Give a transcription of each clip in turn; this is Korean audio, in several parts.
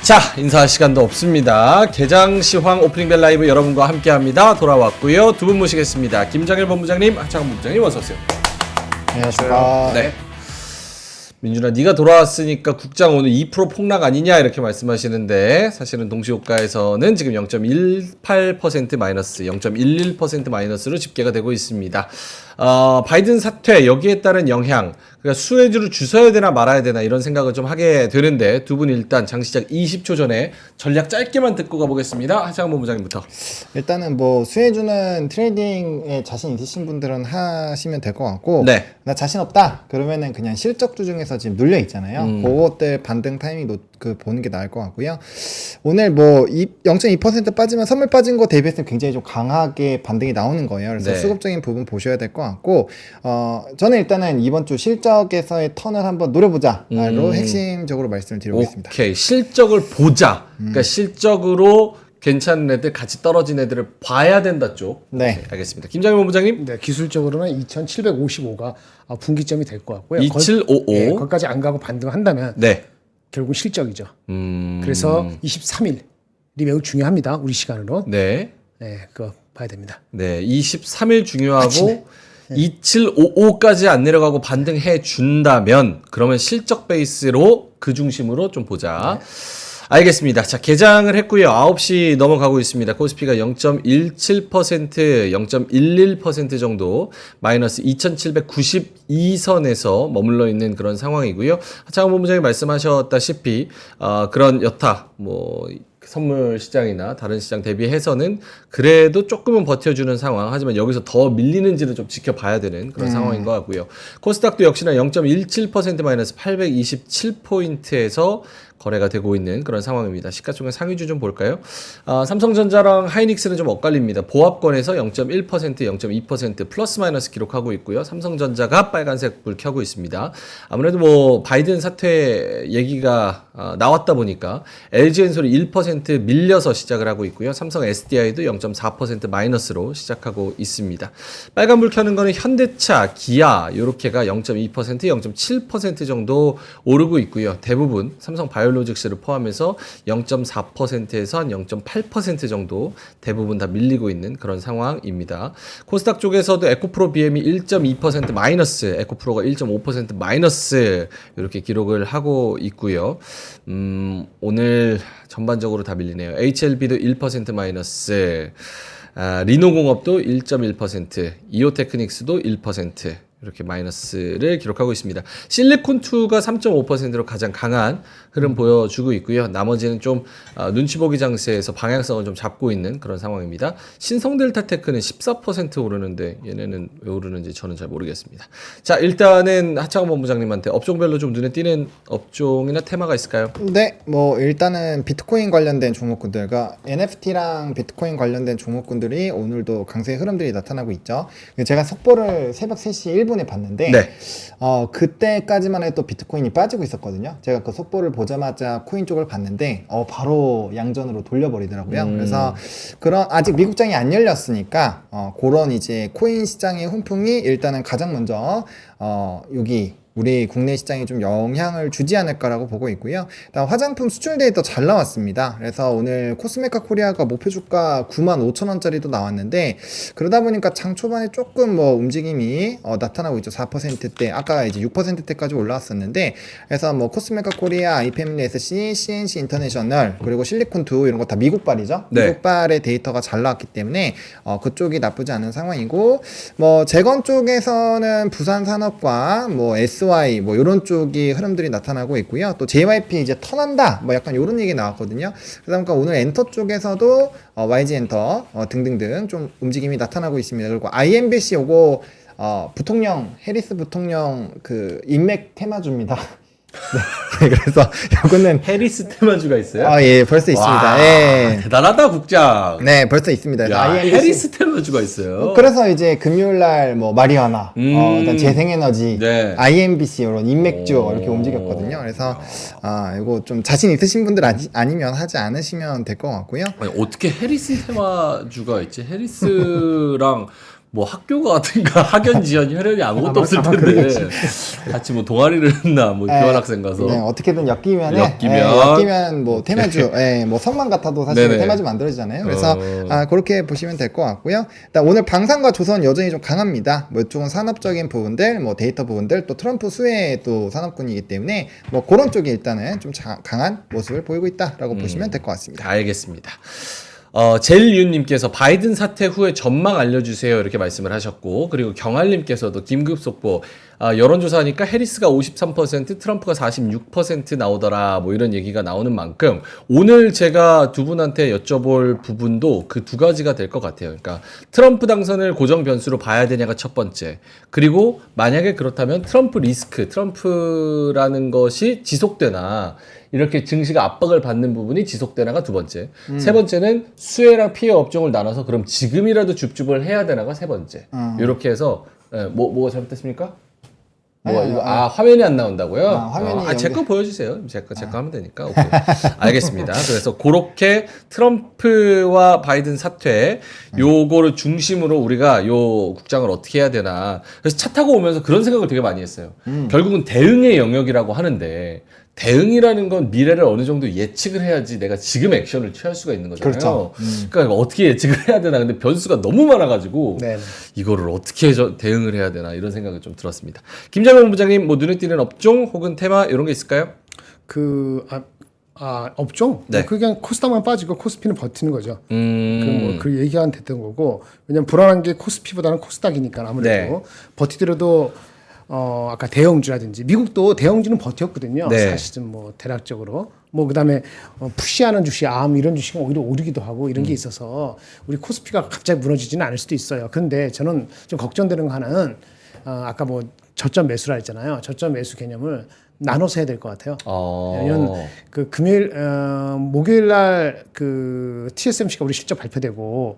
자, 인사할 시간도 없습니다. 개장 시황 오프닝 벨 라이브 여러분과 함께합니다. 돌아왔고요. 두 분 모시겠습니다. 김정일 본부장님, 하창원 본부장님 어서 오세요. 안녕하십니까. 네. 민준아, 네가 돌아왔으니까 국장 오늘 2% 폭락 아니냐 이렇게 말씀하시는데 사실은 동시효과에서는 지금 0.18% 마이너스, 0.11% 마이너스로 집계가 되고 있습니다. 바이든 사퇴 여기에 따른 영향, 그러니까 수혜주를 주셔야 되나 말아야 되나 이런 생각을 좀 하게 되는데 두 분 일단 장시작 20초 전에 전략 짧게만 듣고 가보겠습니다. 하창원 본부장님부터. 일단은 뭐 수혜주는 트레이딩에 자신 있으신 분들은 하시면 될 것 같고, 네. 나 자신 없다 그러면은 그냥 실적주 중에서 지금 눌려 있잖아요. 그것들 반등 타이밍 보는 게 나을 것 같고요. 오늘 뭐 0.2% 빠지면 선물 빠진 거 대비해서 굉장히 좀 강하게 반등이 나오는 거예요. 그래서 네. 수급적인 부분 보셔야 될 것 같고, 저는 일단은 이번 주 실적에서의 턴을 한번 노려보자로 핵심적으로 말씀을 드리겠습니다. 오케이, 실적을 보자. 그러니까 실적으로 괜찮은 애들, 같이 떨어진 애들을 봐야 된다 쪽. 네. 오케이, 알겠습니다. 김장일 본부장님. 네, 기술적으로는 2755가 분기점이 될 것 같고요. 2755. 예, 거기까지 안 가고 반등한다면 네. 결국 실적이죠. 그래서 23일이 매우 중요합니다. 우리 시간으로. 네. 네, 그거 봐야 됩니다. 네. 23일 중요하고 아침에. 2755까지 안 내려가고 반등해 준다면 그러면 실적 베이스로 그 중심으로 좀 보자. 알겠습니다. 자, 개장을 했고요. 9시 넘어가고 있습니다. 코스피가 0.17%, 0.11% 정도 마이너스 2792선에서 머물러 있는 그런 상황이고요. 하창원 본부장이 말씀하셨다시피 그런 여타 뭐 선물 시장이나 다른 시장 대비해서는 그래도 조금은 버텨주는 상황. 하지만 여기서 더 밀리는지를 좀 지켜봐야 되는 그런 상황인 것 같고요. 코스닥도 역시나 0.17% 마이너스 827포인트에서 거래가 되고 있는 그런 상황입니다. 시가총액 상위주 좀 볼까요? 삼성전자랑 하이닉스는 좀 엇갈립니다. 보합권에서 0.1%, 0.2% 플러스 마이너스 기록하고 있고요. 삼성전자가 빨간색 불 켜고 있습니다. 아무래도 뭐 바이든 사퇴 얘기가 나왔다 보니까 LG엔솔이 1% 밀려서 시작을 하고 있고요. 삼성 SDI도 0.4% 마이너스로 시작하고 있습니다. 빨간 불 켜는 거는 현대차, 기아 요렇게가 0.2%, 0.7% 정도 오르고 있고요. 대부분 삼성 바이오로직스를 포함해서 0.4%에서 한 0.8% 정도 대부분 다 밀리고 있는 그런 상황입니다. 코스닥 쪽에서도 에코프로 BM이 1.2% 마이너스, 에코프로가 1.5% 마이너스 이렇게 기록을 하고 있고요. 오늘 전반적으로 다 밀리네요. HLB도 1% 마이너스, 리노공업도 1.1%, 이오테크닉스도 1%. 이렇게 마이너스를 기록하고 있습니다. 실리콘2가 3.5%로 가장 강한 흐름 보여주고 있고요. 나머지는 좀 눈치 보기 장세에서 방향성을 좀 잡고 있는 그런 상황입니다. 신성델타테크는 14% 오르는데 얘네는 왜 오르는지 저는 잘 모르겠습니다. 자, 일단은 하창원 본부장님한테 업종별로 좀 눈에 띄는 업종이나 테마가 있을까요? 네, 뭐 일단은 비트코인 관련된 종목군들과 NFT랑 비트코인 관련된 종목군들이 오늘도 강세의 흐름들이 나타나고 있죠. 제가 속보를 새벽 3시 1분에 봤는데, 네. 그때까지만 해도 비트코인이 빠지고 있었거든요. 제가 그 속보를 보자마자 코인 쪽을 봤는데 바로 양전으로 돌려버리더라고요. 그래서 아직 미국장이 안 열렸으니까 그런 이제 코인 시장의 훈풍이 일단은 가장 먼저 여기 우리 국내 시장에 좀 영향을 주지 않을까라고 보고 있고요. 일단 화장품 수출 데이터 잘 나왔습니다. 그래서 오늘 코스메카 코리아가 목표 주가 95,000원짜리도 나왔는데, 그러다 보니까 장 초반에 조금 뭐 움직임이 나타나고 있죠. 4%대, 아까 이제 6%대까지 올라왔었는데, 그래서 뭐 코스메카 코리아, 아이패밀리 SC, CNC 인터내셔널, 그리고 실리콘2 이런 거 다 미국발이죠. 네. 미국발의 데이터가 잘 나왔기 때문에 그쪽이 나쁘지 않은 상황이고, 뭐 재건 쪽에서는 부산산업과 뭐 SY 뭐 이런 쪽이 흐름들이 나타나고 있고요. 또 JYP 이제 턴한다 뭐 약간 이런 얘기 나왔거든요. 그러다 보니까 오늘 엔터 쪽에서도 YG 엔터 등등등 좀 움직임이 나타나고 있습니다. 그리고 IMBC 요거 부통령 해리스 부통령 그 인맥 테마주입니다. 네, 그래서 요거는 해리스 테마주가 있어요? 예, 벌써 있습니다. 와, 예. 대단하다 국장. 네, 벌써 있습니다. 야, 해리스 테마주가 있어요. 그래서 이제 금요일날 뭐 마리아나, 일단 재생에너지, 네. IMBC 이런 인맥주 이렇게 움직였거든요. 그래서 이거 좀 자신 있으신 분들 아니면 하지 않으시면 될 것 같고요. 아니, 어떻게 해리스 테마주가 있지? 해리스랑 뭐 학교가 같은가 학연 지연 혈연이 아무것도 아마- 없을 아마 텐데 그러겠지. 같이 뭐 동아리를 했나 뭐 교환학생 가서 네, 어떻게든 엮이면 엮이면 뭐 테마주, 뭐 성만 같아도 사실 네네. 테마주 만들어지잖아요. 그래서 어. 그렇게 보시면 될 것 같고요. 일단 오늘 방산과 조선 여전히 좀 강합니다. 뭐 이쪽은 산업적인 부분들, 뭐 데이터 부분들, 또 트럼프 수혜의 또 산업군이기 때문에 뭐 그런 쪽이 일단은 좀 강한 모습을 보이고 있다라고 보시면 될 것 같습니다. 알겠습니다. 젤리윤님께서 바이든 사퇴 후에 전망 알려주세요 이렇게 말씀을 하셨고 그리고 경알님께서도 긴급 속보 여론조사하니까 해리스가 53% 트럼프가 46% 나오더라 뭐 이런 얘기가 나오는 만큼 오늘 제가 두 분한테 여쭤볼 부분도 그 두 가지가 될 것 같아요. 그러니까 트럼프 당선을 고정 변수로 봐야 되냐가 첫 번째 그리고 만약에 그렇다면 트럼프 리스크 트럼프라는 것이 지속되나 이렇게 증시가 압박을 받는 부분이 지속되나가 두 번째. 세 번째는 수혜랑 피해 업종을 나눠서 그럼 지금이라도 줍줍을 해야 되나가 세 번째. 이렇게 해서 뭐가 잘못됐습니까? 화면이 안 나온다고요? 화면이 제 거 보여주세요. 제 거 하면 되니까. 오케이. 알겠습니다. 그래서 그렇게 트럼프와 바이든 사퇴, 요거를 중심으로 우리가 요 국장을 어떻게 해야 되나. 그래서 차 타고 오면서 그런 생각을 되게 많이 했어요. 결국은 대응의 영역이라고 하는데, 대응이라는 건 미래를 어느 정도 예측을 해야지 내가 지금 액션을 취할 수가 있는 거잖아요. 그렇죠. 그러니까 어떻게 예측을 해야 되나. 근데 변수가 너무 많아가지고 네. 이거를 어떻게 대응을 해야 되나 이런 생각이 좀 들었습니다. 김장현 본부장님 뭐 눈에 띄는 업종 혹은 테마 이런 게 있을까요? 업종? 네. 그냥 코스닥만 빠지고 코스피는 버티는 거죠. 음. 그 얘기가 됐던 거고 왜냐면 불안한 게 코스피보다는 코스닥이니까 아무래도 네. 버티더라도 아까 대형주라든지 미국도 대형주는 버텼거든요. 네. 사실은 뭐 대략적으로 뭐 그다음에 푸시하는 주식 이런 주식은 오히려 오르기도 하고 이런 게 있어서 우리 코스피가 갑자기 무너지지는 않을 수도 있어요. 그런데 저는 좀 걱정되는 거 하나는 아까 뭐 저점 매수라 했잖아요. 저점 매수 개념을 나눠서 해야 될 것 같아요. 왜냐면 그 금요일 목요일 날 그 TSMC가 우리 실적 발표되고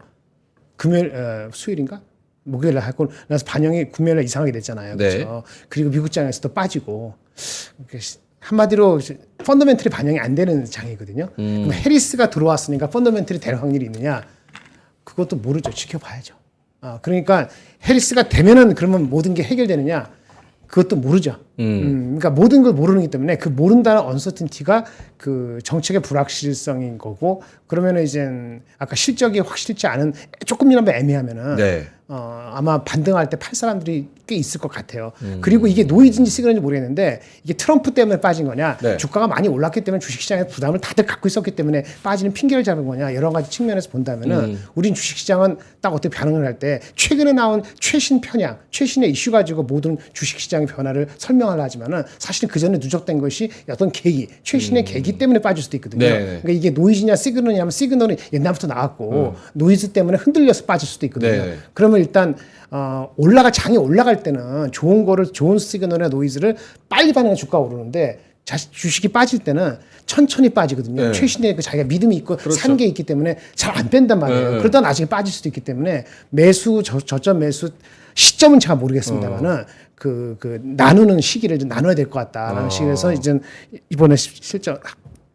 금요일 수요일인가? 목요일 날 하고 나서 반영이 금요일 날 이상하게 됐잖아요. 네. 그렇죠? 그리고 미국 장에서도 빠지고 한마디로 펀더멘털이 반영이 안 되는 장이거든요. 그럼 해리스가 들어왔으니까 펀더멘털이 될 확률이 있느냐? 그것도 모르죠. 지켜봐야죠. 그러니까 해리스가 되면은 그러면 모든 게 해결되느냐? 그것도 모르죠. 그러니까 모든 걸 모르는 기 때문에 그 모른다는 언서튼티가 그 정책의 불확실성인 거고 그러면은 이제 아까 실적이 확실치 않은 조금이라도 애매하면은 네. 아마 반등할 때 팔 사람들이 꽤 있을 것 같아요. 그리고 이게 노이즈인지 시그널인지 모르겠는데 이게 트럼프 때문에 빠진 거냐, 네. 주가가 많이 올랐기 때문에 주식시장에 부담을 다들 갖고 있었기 때문에 빠지는 핑계를 잡은 거냐 여러 가지 측면에서 본다면은 우린 주식시장은 딱 어떻게 반응을 할 때 최근에 나온 최신 편향, 최신의 이슈 가지고 모든 주식시장의 변화를 설명하려 하지만은 사실은 그 전에 누적된 것이 어떤 계기, 최신의 계기 때문에 빠질 수도 있거든요. 네. 그러니까 이게 노이즈냐 시그널이냐면 시그널은 옛날부터 나왔고 노이즈 때문에 흔들려서 빠질 수도 있거든요. 네. 그러면 일단 장이 올라갈 때는 좋은 거를 좋은 시그널이나 노이즈를 빨리 반응해 주가가 오르는데 주식이 빠질 때는 천천히 빠지거든요. 네. 최신의 그 자기가 믿음이 있고 그렇죠. 산 게 있기 때문에 잘 안 뺀단 말이에요. 네. 그러다 나중에 빠질 수도 있기 때문에 매수 저점 매수 시점은 제가 모르겠습니다만은 그 나누는 시기를 좀 나눠야 될 것 같다라는 식에서 이제 이번에 실적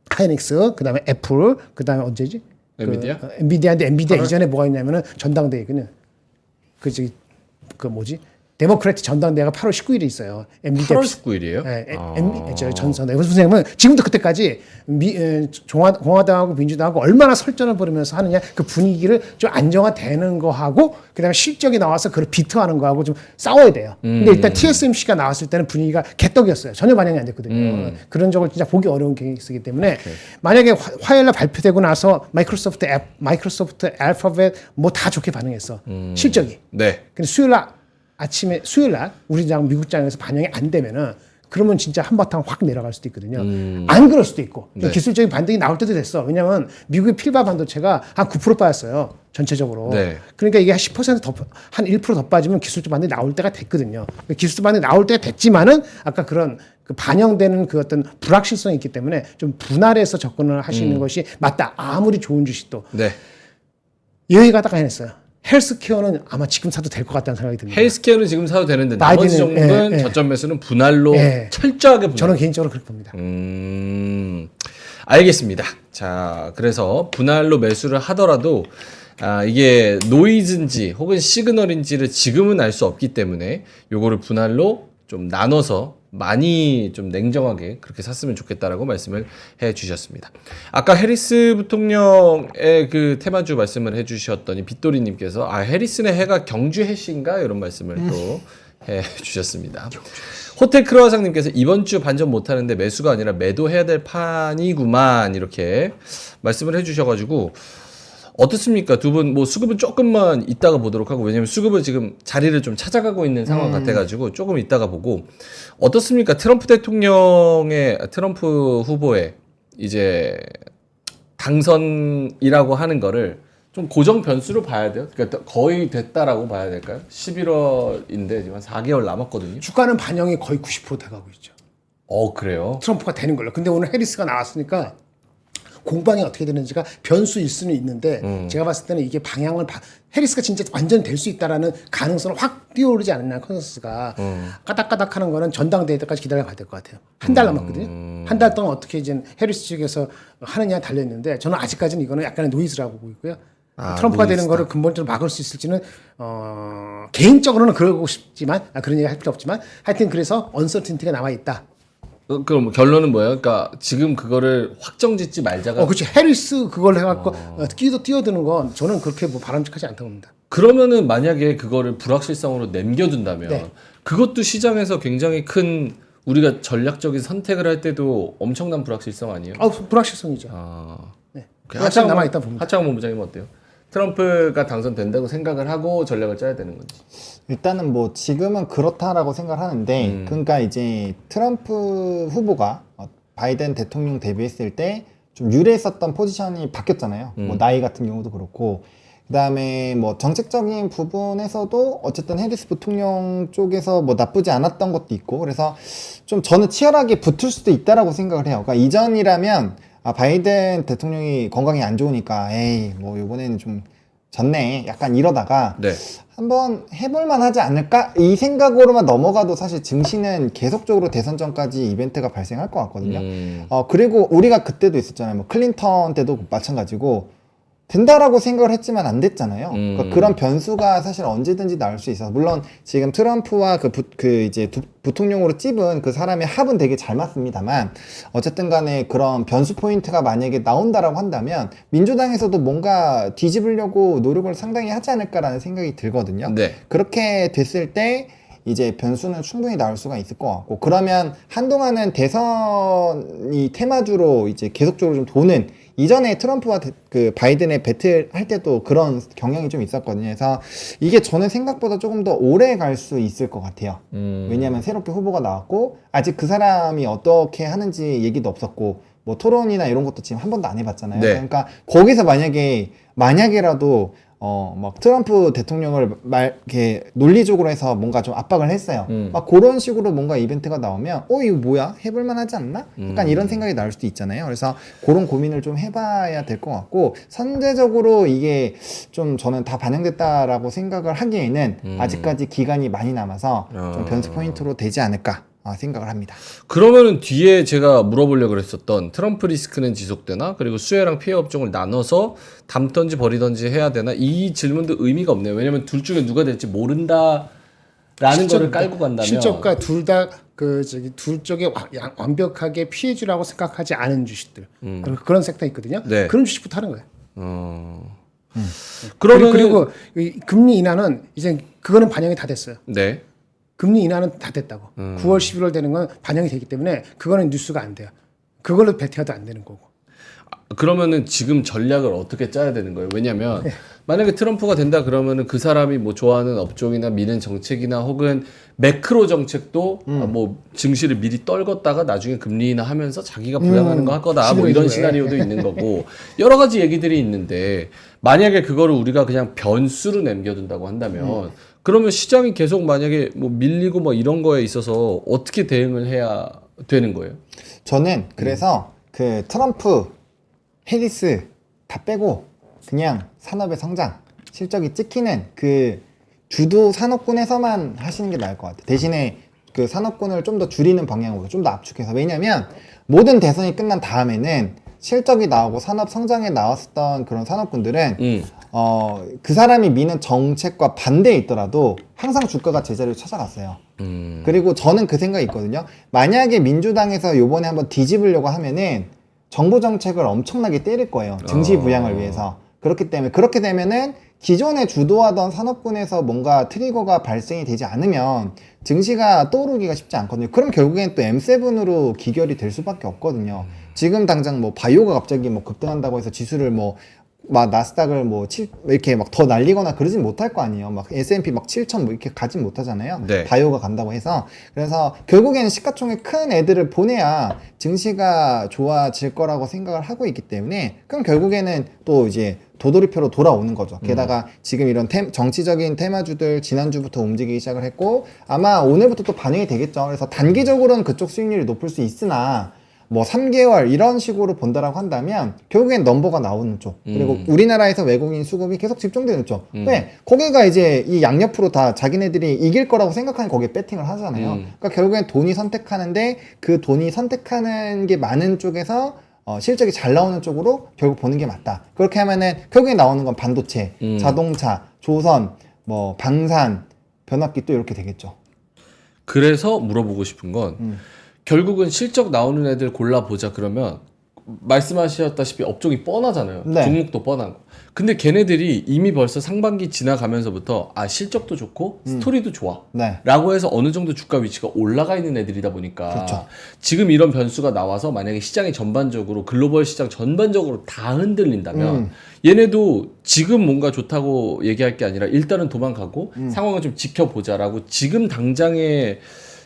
하이닉스 그다음에 애플 그다음에 언제지? 엔비디아? 엔비디아인데 엔비디아 이전에 뭐가 있냐면은 전당대회거든요. 그 뭐지? 데모크래트 전당대회가 8월 19일에 있어요. 엔비디아 8월 19일이에요? 네, 저 전선대. 그래서 선생님은 지금도 그때까지 공화당하고 민주당하고 얼마나 설전을 벌이면서 하느냐 그 분위기를 좀 안정화되는 거하고 그다음에 실적이 나와서 그걸 비트하는 거하고 좀 싸워야 돼요. 근데 일단 TSMC가 나왔을 때는 분위기가 개떡이었어요. 전혀 반영이 안 됐거든요. 그런 적을 진짜 보기 어려운 케이스이기 때문에 만약에 화요일날 발표되고 나서 마이크로소프트 알파벳 뭐 다 좋게 반응했어. 실적이. 네. 근데 수요일날 우리장 미국장에서 반영이 안 되면은 그러면 진짜 한바탕 확 내려갈 수도 있거든요. 안 그럴 수도 있고 네. 기술적인 반등이 나올 때도 됐어. 왜냐하면 미국의 필바 반도체가 한 9% 빠졌어요. 전체적으로. 네. 그러니까 이게 한 10% 더, 한 1% 더 빠지면 기술적 반등이 나올 때가 됐거든요. 기술적 반등이 나올 때가 됐지만은 아까 그런 그 반영되는 그 어떤 불확실성이 있기 때문에 좀 분할해서 접근을 하시는 것이 맞다. 아무리 좋은 주식도. 네. 여기 가다가 해냈어요. 헬스케어는 아마 지금 사도 될 것 같다는 생각이 듭니다. 헬스케어는 지금 사도 되는데 나머지 바이든은- 종목은 예, 예. 저점 매수는 분할로 예. 철저하게 분할. 저는 개인적으로 그렇게 봅니다. 알겠습니다. 자, 그래서 분할로 매수를 하더라도 이게 노이즈인지 혹은 시그널인지를 지금은 알 수 없기 때문에 요거를 분할로 좀 나눠서 많이 좀 냉정하게 그렇게 샀으면 좋겠다라고 말씀을 해 주셨습니다. 아까 해리스 부통령의 그 테마주 말씀을 해 주셨더니 빗도리님께서 해리슨의 해가 경주 해시인가 이런 말씀을 또 해 주셨습니다. 호텔 크로아상님께서 이번 주 반전 못하는데 매수가 아니라 매도해야 될 판이구만 이렇게 말씀을 해 주셔가지고 어떻습니까? 두 분 뭐 수급은 조금만 이따가 보도록 하고 왜냐면 수급은 지금 자리를 좀 찾아가고 있는 상황 같아가지고 조금 이따가 보고 어떻습니까? 트럼프 후보의 이제 당선이라고 하는 거를 좀 고정 변수로 봐야 돼요. 그러니까 거의 됐다라고 봐야 될까요? 11월인데 지금 한 4개월 남았거든요. 주가는 반영이 거의 90% 돼가고 있죠. 그래요? 트럼프가 되는 걸로. 근데 오늘 해리스가 나왔으니까 공방이 어떻게 되는지가 변수일 수는 있는데 제가 봤을 때는 이게 해리스가 진짜 완전 될 수 있다라는 가능성을 확 뛰어오르지 않느냐 컨센서스가 까닥까닥하는 거는 전당대회 때까지 기다려봐야 될 것 같아요. 한 달 남았거든요. 한 달 동안 어떻게 이제 해리스 측에서 하느냐 달려있는데 저는 아직까지는 이거는 약간의 노이즈라고 보고 있고요. 트럼프가 되는 거를 근본적으로 막을 수 있을지는 개인적으로는 그러고 싶지만 그런 얘기 할 필요 없지만 하여튼 그래서 언서틴티가 남아 있다. 그럼 결론은 뭐예요? 그러니까 지금 그거를 확정짓지 말자가. 그렇지. 해리스 그걸 해갖고 뛰어드는 건 저는 그렇게 뭐 바람직하지 않다고 봅니다. 그러면은 만약에 그거를 불확실성으로 남겨둔다면 네. 그것도 시장에서 굉장히 큰 우리가 전략적인 선택을 할 때도 엄청난 불확실성 아니에요? 불확실성이죠. 네. 불확실성 남아 있다 봅니다. 하창원 본부장님 어때요? 트럼프가 당선된다고 생각을 하고 전략을 짜야 되는 건지. 일단은 뭐 지금은 그렇다라고 생각하는데 그러니까 이제 트럼프 후보가 바이든 대통령 데뷔했을 때 좀 유리했었던 포지션이 바뀌었잖아요. 뭐 나이 같은 경우도 그렇고 그다음에 뭐 정책적인 부분에서도 어쨌든 해리스 부통령 쪽에서 뭐 나쁘지 않았던 것도 있고 그래서 좀 저는 치열하게 붙을 수도 있다라고 생각을 해요. 그러니까 이전이라면 바이든 대통령이 건강이 안 좋으니까 에이 뭐 이번에는 좀 졌네 약간 이러다가 네. 한번 해볼만 하지 않을까? 이 생각으로만 넘어가도 사실 증시는 계속적으로 대선 전까지 이벤트가 발생할 것 같거든요. 그리고 우리가 그때도 있었잖아요. 뭐 클린턴 때도 마찬가지고 된다라고 생각을 했지만 안 됐잖아요. 그러니까 그런 변수가 사실 언제든지 나올 수 있어서 물론 지금 트럼프와 이제 부통령으로 찝은 그 사람의 합은 되게 잘 맞습니다만 어쨌든 간에 그런 변수 포인트가 만약에 나온다라고 한다면 민주당에서도 뭔가 뒤집으려고 노력을 상당히 하지 않을까라는 생각이 들거든요. 네. 그렇게 됐을 때 이제 변수는 충분히 나올 수가 있을 것 같고 그러면 한동안은 대선이 테마주로 이제 계속적으로 좀 도는 이전에 트럼프와 그 바이든의 배틀 할 때도 그런 경향이 좀 있었거든요. 그래서 이게 저는 생각보다 조금 더 오래 갈 수 있을 것 같아요. 왜냐하면 새롭게 후보가 나왔고 아직 그 사람이 어떻게 하는지 얘기도 없었고 뭐 토론이나 이런 것도 지금 한 번도 안 해봤잖아요. 네. 그러니까 거기서 만약에라도 막 트럼프 대통령을 이렇게 논리적으로 해서 뭔가 좀 압박을 했어요. 막 그런 식으로 뭔가 이벤트가 나오면, 이거 뭐야? 해볼만 하지 않나? 약간 이런 생각이 나올 수도 있잖아요. 그래서 그런 고민을 좀 해봐야 될 것 같고, 선제적으로 이게 좀 저는 다 반영됐다라고 생각을 하기에는 아직까지 기간이 많이 남아서 좀 변수 포인트로 되지 않을까. 생각을 합니다. 그러면은 뒤에 제가 물어보려고 그랬었던 트럼프 리스크는 지속되나? 그리고 수혜랑 피해 업종을 나눠서 담던지 버리던지 해야 되나? 이 질문도 의미가 없네요. 왜냐면 둘 중에 누가 될지 모른다라는 거를 깔고 간다면 실적과 둘 다 둘 쪽에 완벽하게 피해주라고 생각하지 않은 주식들 그런 섹터 있거든요. 네. 그런 주식부터 하는 거예요. 그러면 이 금리 인하는 이제 그거는 반영이 다 됐어요. 네. 금리 인하는 다 됐다고. 9월, 11월 되는 건 반영이 되기 때문에 그거는 뉴스가 안 돼요. 그걸로 베팅해도 안 되는 거고. 그러면은 지금 전략을 어떻게 짜야 되는 거예요? 왜냐면 만약에 트럼프가 된다 그러면은 그 사람이 뭐 좋아하는 업종이나 미는 정책이나 혹은 매크로 정책도 뭐 증시를 미리 떨궜다가 나중에 금리 인하하면서 자기가 부양하는 거 할 거다 뭐 이런 시나리오도 있는 거고 여러 가지 얘기들이 있는데 만약에 그거를 우리가 그냥 변수로 남겨둔다고 한다면 그러면 시장이 계속 만약에 뭐 밀리고 뭐 이런 거에 있어서 어떻게 대응을 해야 되는 거예요? 저는 그래서 그 트럼프, 해리스 다 빼고 그냥 산업의 성장, 실적이 찍히는 그 주도 산업군에서만 하시는 게 나을 것 같아요. 대신에 그 산업군을 좀 더 줄이는 방향으로 좀 더 압축해서. 왜냐면 모든 대선이 끝난 다음에는 실적이 나오고 산업 성장에 나왔었던 그런 산업군들은 그 사람이 미는 정책과 반대에 있더라도 항상 주가가 제자리를 찾아갔어요. 그리고 저는 그 생각이 있거든요. 만약에 민주당에서 요번에 한번 뒤집으려고 하면은 정부 정책을 엄청나게 때릴 거예요. 증시 부양을 위해서. 그렇기 때문에 그렇게 되면은 기존에 주도하던 산업군에서 뭔가 트리거가 발생이 되지 않으면 증시가 떠오르기가 쉽지 않거든요. 그럼 결국엔 또 M7으로 기결이 될 수밖에 없거든요. 지금 당장 뭐 바이오가 갑자기 뭐 급등한다고 해서 지수를 막 나스닥을 이렇게 막 더 날리거나 그러진 못할 거 아니에요. 막 S&P 막 7천 이렇게 가진 못하잖아요. 네. 바이오가 간다고 해서. 그래서 결국에는 시가총액 큰 애들을 보내야 증시가 좋아질 거라고 생각을 하고 있기 때문에 그럼 결국에는 또 이제 도돌이표로 돌아오는 거죠. 게다가 지금 이런 정치적인 테마주들 지난주부터 움직이기 시작을 했고 아마 오늘부터 또 반영이 되겠죠. 그래서 단기적으로는 그쪽 수익률이 높을 수 있으나 뭐 3개월 이런 식으로 본다라고 한다면 결국엔 넘버가 나오는 쪽 그리고 우리나라에서 외국인 수급이 계속 집중되는 쪽 왜? 거기가 이제 이 양옆으로 다 자기네들이 이길 거라고 생각하는 거기에 배팅을 하잖아요. 그러니까 결국엔 돈이 선택하는데 그 돈이 선택하는 게 많은 쪽에서 실적이 잘 나오는 쪽으로 결국 보는 게 맞다. 그렇게 하면은 결국에 나오는 건 반도체, 자동차, 조선, 뭐 방산, 변압기 또 이렇게 되겠죠. 그래서 물어보고 싶은 건 결국은 실적 나오는 애들 골라보자 그러면 말씀하셨다시피 업종이 뻔하잖아요. 네. 종목도 뻔한 거. 근데 걔네들이 이미 벌써 상반기 지나가면서부터 실적도 좋고 스토리도 좋아. 네. 라고 해서 어느 정도 주가 위치가 올라가 있는 애들이다 보니까 그렇죠. 지금 이런 변수가 나와서 만약에 시장이 전반적으로 글로벌 시장 전반적으로 다 흔들린다면 얘네도 지금 뭔가 좋다고 얘기할 게 아니라 일단은 도망가고 상황을 좀 지켜보자라고 지금 당장의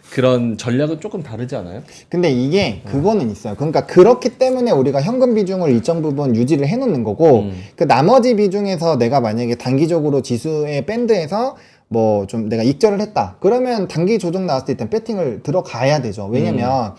그런 전략은 조금 다르지 않아요? 근데 이게 그거는 있어요. 그러니까 그렇기 때문에 우리가 현금 비중을 일정 부분 유지를 해놓는 거고 그 나머지 비중에서 내가 만약에 단기적으로 지수의 밴드에서 뭐 좀 내가 익절을 했다. 그러면 단기 조정 나왔을 때 일단 배팅을 들어가야 되죠. 왜냐면